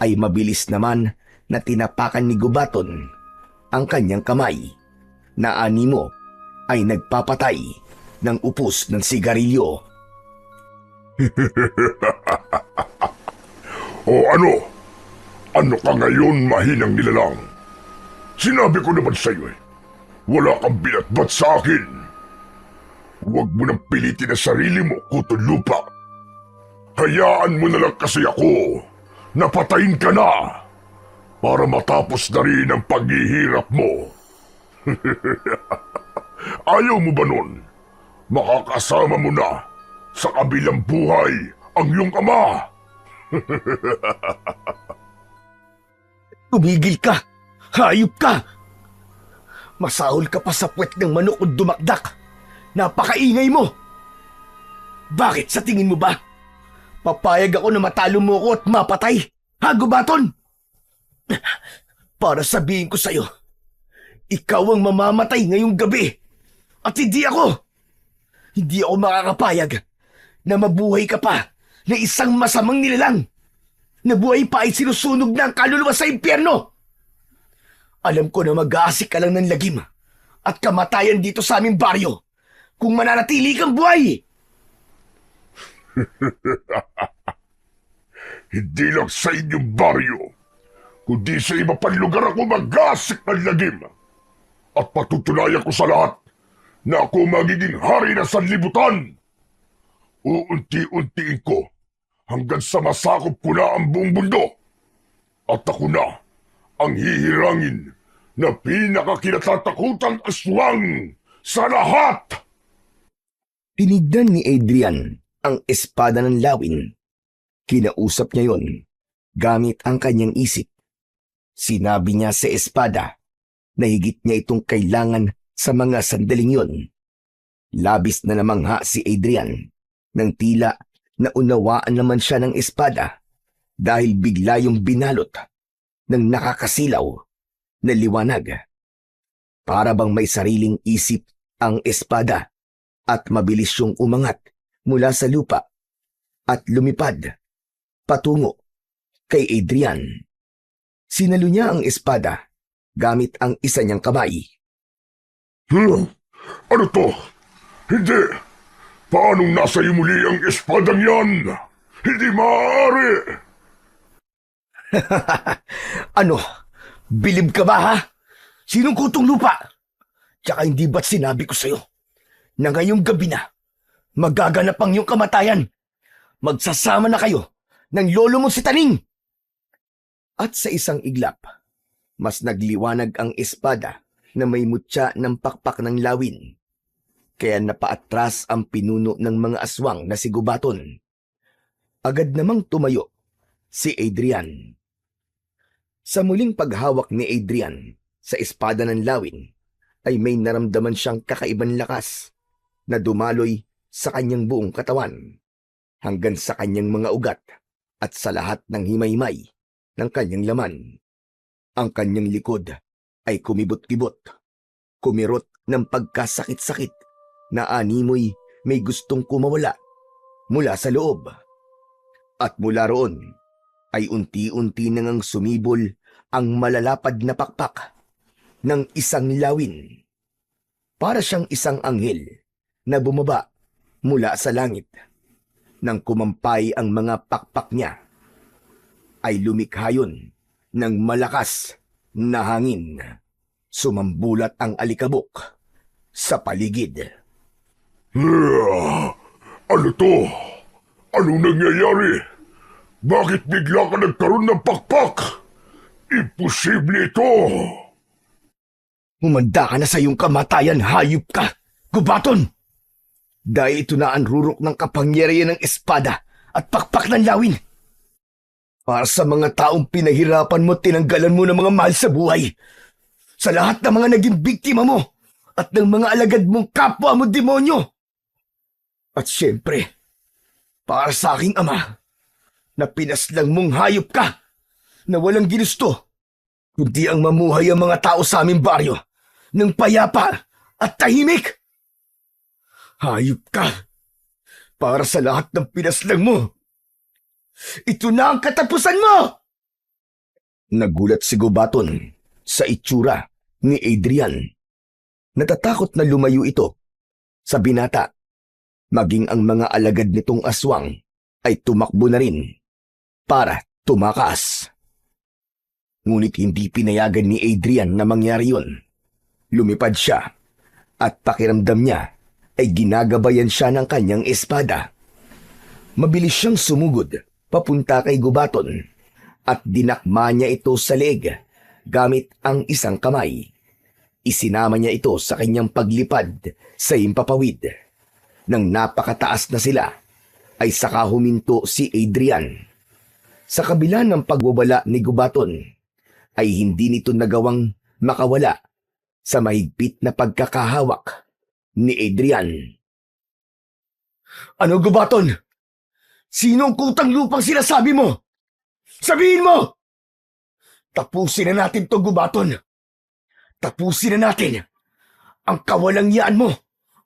ay mabilis naman na tinapakan ni Gubaton ang kanyang kamay na animo ay nagpapatay ng upos ng sigarilyo. O ano? Ano ka ngayon, mahinang nilalang? Sinabi ko naman sa iyo wala kang binatbat sa akin. Huwag mo nang pilitin ang sarili mo, kutol lupa. Hayaan mo na lang kasi ako. Napatayin ka na para matapos na rin ang paghihirap mo. Ayaw mo ba nun? Makakasama mo na sa kabilang buhay ang iyong ama. Tumigil ka! Hayop ka! Masahol ka pa sa puwet ng manok o dumakdak. Napakaingay mo! Bakit sa tingin mo ba? Papayag ako na matalo mo ako at mapatay? Ha, Gubaton? Para sabihin ko sa'yo, ikaw ang mamamatay ngayong gabi at hindi ako. Hindi ako makakapayag na mabuhay ka pa na isang masamang nilalang. Nabuhay pa ay sinusunog na ang kaluluwa sa impyerno. Alam ko na mag-aasik ka lang ng lagim at kamatayan dito sa aming baryo kung mananatili kang buhay. Hindi lang sa inyong baryo, kundi sa iba pang lugar ako mag-aasik ng lagim. At patutunayan ko sa lahat na ako magiging hari na sanlibutan. Uunti-untiin ko hanggang sa masakop ko na ang buong mundo. At ako na ang hihirangin na pinakakinatatakutang aswang sa lahat. Tinignan ni Adrian ang espada ng lawin. Kinausap niya yon gamit ang kanyang isip. Sinabi niya sa espada na higit niya itong kailangan sa mga sandaling yun. Labis na namangha si Adrian nang tila naunawaan naman siya ng espada dahil bigla yung binalot ng nakakasilaw na liwanag. Para bang may sariling isip ang espada at mabilis yung umangat mula sa lupa at lumipad patungo kay Adrian. Sinalo niya ang espada gamit ang isa niyang kamay. Ano to? Hindi! Paanong nasa iyo muli ang espadang yan? Hindi maaari! Ano? Bilib ka ba ha? Sinong kutong lupa? Tsaka hindi ba't sinabi ko sa'yo na ngayong gabi na magaganap ang iyong kamatayan? Magsasama na kayo ng lolo mo si Taning! At sa isang iglap, mas nagliwanag ang espada na may mutya ng pakpak ng lawin. Kaya napaatras ang pinuno ng mga aswang na si Gubaton. Agad namang tumayo si Adrian. Sa muling paghawak ni Adrian sa espada ng lawin, ay may naramdaman siyang kakaibang lakas na dumaloy sa kanyang buong katawan hanggang sa kanyang mga ugat at sa lahat ng himay-himay ng kanyang laman. Ang kanyang likod ay kumibot-kibot, kumirot ng pagkasakit-sakit na animoy may gustong kumawala mula sa loob. At mula roon ay unti-unti nang sumibol ang malalapad na pakpak ng isang lawin. Para siyang isang anghel na bumaba mula sa langit. Nang kumampay ang mga pakpak niya, ay lumikha yun ng malakas na hangin. Sumambulat ang alikabok sa paligid. Ano to? Anong nangyayari? Bakit bigla ka nagkaroon ng pakpak? Imposible ito! Humanda ka na sa iyong kamatayan, hayop ka, Gubaton! Dahil ito na ang rurok ng kapangyarihan ng espada at pakpak ng lawin. Para sa mga taong pinahirapan mo, tinanggalan mo ng mga mahal sa buhay. Sa lahat ng mga naging biktima mo at ng mga alagad mong kapwa mo demonyo. At syempre, para sa aking ama, na pinaslang mong hayop ka na walang ginusto, kundi ang mamuhay ang mga tao sa aming baryo ng payapa at tahimik. Hayop ka para sa lahat ng pinaslang mo. Ito na ang katapusan mo! Nagulat si Gubaton sa itsura ni Adrian. Natatakot na lumayo ito sa binata. Maging ang mga alagad nitong aswang ay tumakbo na rin para tumakas. Ngunit hindi pinayagan ni Adrian na mangyari yun. Lumipad siya at pakiramdam niya ay ginagabayan siya ng kanyang espada. Mabilis siyang sumugod papunta kay Gubaton at dinakma niya ito sa leeg gamit ang isang kamay. Isinama niya ito sa kanyang paglipad sa himpapawid. Nang napakataas na sila, ay saka huminto si Adrian. Sa kabila ng pagbubala ni Gubaton, ay hindi nito nagawang makawala sa mahigpit na pagkakahawak ni Adrian. Ano, Gubaton? Sino ang kutang lupang sinasabi mo? Sabihin mo! Tapusin na natin to, Gubaton. Tapusin na natin ang kawalangyaan mo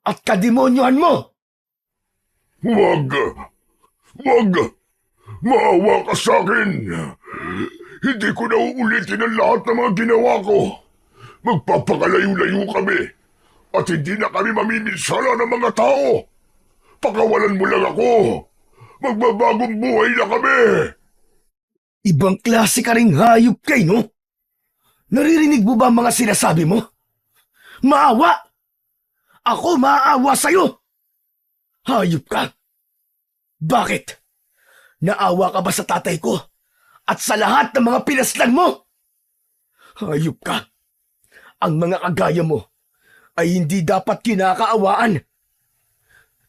at kademonyohan mo! Wag! Wag! Maawa ka sa akin! Hindi ko na uulitin ang lahat ng mga ginawa ko. Magpapakalayo-layo kami at hindi na kami mamiminsala ng mga tao. Pakawalan mo lang ako. Magbabagong buhay na kami. Ibang klase ka ring hayop kay, no? Naririnig mo ba ang mga sinasabi mo? Maawa! Ako maaawa sa'yo! Hayop ka! Bakit? Naawa ka ba sa tatay ko at sa lahat ng mga pinaslang mo? Hayop ka! Ang mga kagaya mo ay hindi dapat kinakaawaan.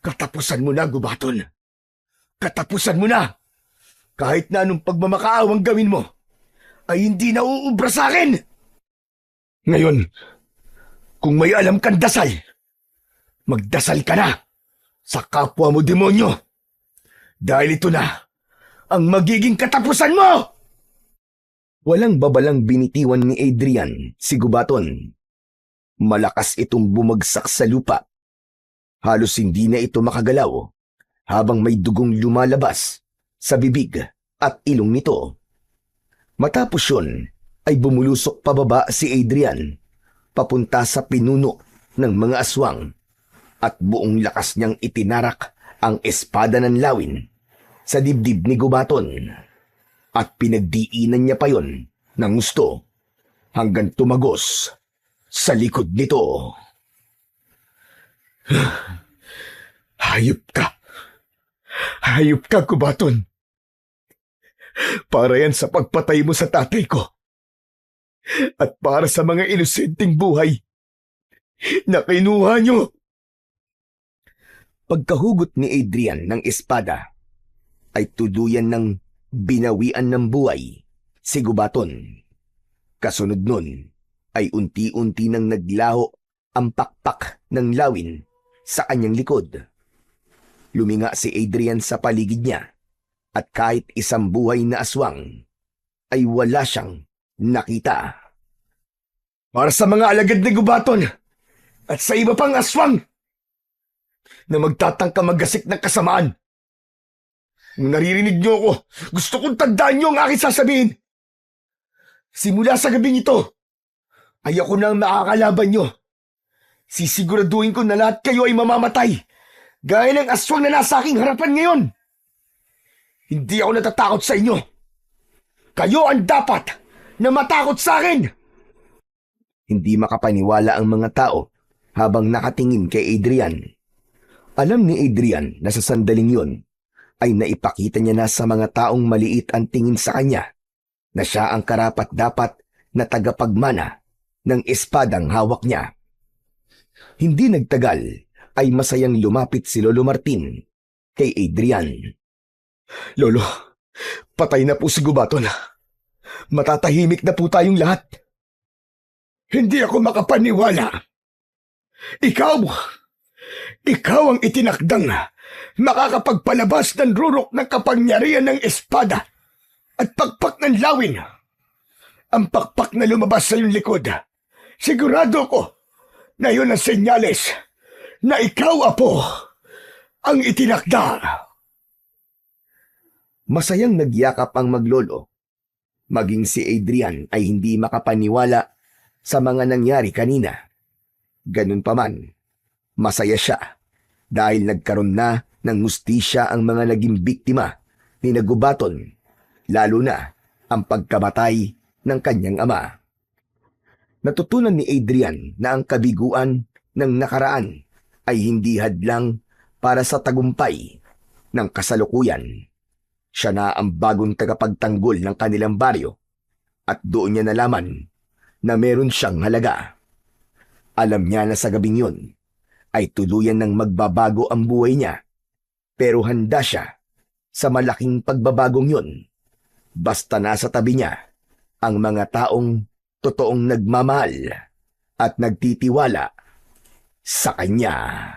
Katapusan mo na, Gubaton. Katapusan mo na! Kahit na anong pagmamakaawang gawin mo, ay hindi nauubra sa akin. Ngayon, kung may alam kang dasal, magdasal ka na sa kapwa mo demonyo. Dahil ito na ang magiging katapusan mo! Walang babalang binitiwan ni Adrian si Gubaton. Malakas itong bumagsak sa lupa. Halos hindi na ito makagalaw habang may dugong lumalabas sa bibig at ilong nito. Matapos yun ay bumulusok pababa si Adrian papunta sa pinuno ng mga aswang at buong lakas niyang itinarak ang espada ng lawin sa dibdib ni Gubaton. At pinagdiinan niya pa yon ng gusto hanggang tumagos sa likod nito. Hayop ka! Hayop ka, Gubaton! Para yan sa pagpatay mo sa tatay ko. At para sa mga inosenteng buhay na kinuha niyo. Pagkahugot ni Adrian ng espada, ay tuluyan ng binawian ng buhay si Gubaton. Kasunod nun ay unti-unti nang naglaho ang pakpak ng lawin sa kanyang likod. Luminga si Adrian sa paligid niya at kahit isang buhay na aswang ay wala siyang nakita. Para sa mga alagad ni Gubaton at sa iba pang aswang na magtatangka maggasik ng kasamaan. Kung naririnig niyo ako, gusto kong tandaan niyo ang aking sasabihin. Simula sa gabing ito, ay ako na ang makakalaban niyo. Sisiguraduhin ko na lahat kayo ay mamamatay, gaya ng aswang na nasa aking harapan ngayon. Hindi ako natatakot sa inyo. Kayo ang dapat na matakot sa akin. Hindi makapaniwala ang mga tao habang nakatingin kay Adrian. Alam ni Adrian na sa sandaling yon ay naipakita niya na sa mga taong maliit ang tingin sa kanya na siya ang karapat-dapat na tagapagmana ng espadang hawak niya. Hindi nagtagal ay masayang lumapit si Lolo Martin kay Adrian. Lolo, patay na po si Gubaton. Matatahimik na po tayong lahat. Hindi ako makapaniwala. Ikaw ang itinakdang makakapagpalabas ng rurok ng kapangyarihan ng espada at pakpak ng lawin. Ang pakpak na lumabas sa iyong likod, sigurado ko na yun ang senyales na ikaw, Apo, ang itinakda. Masayang nagyakap ang maglolo. Maging si Adrian ay hindi makapaniwala sa mga nangyari kanina. Ganun pa man, masaya siya dahil nagkaroon na ng hustisya ang mga naging biktima ni Gubaton, lalo na ang pagkamatay ng kanyang ama. Natutunan ni Adrian na ang kabiguan ng nakaraan ay hindi hadlang para sa tagumpay ng kasalukuyan. Siya na ang bagong tagapagtanggol ng kanilang baryo at doon niya nalaman na meron siyang halaga. Alam niya na sa gabing yun ay tuluyan ng magbabago ang buhay niya, pero handa siya sa malaking pagbabagong yun basta nasa tabi niya ang mga taong totoong nagmamahal at nagtitiwala sa kanya.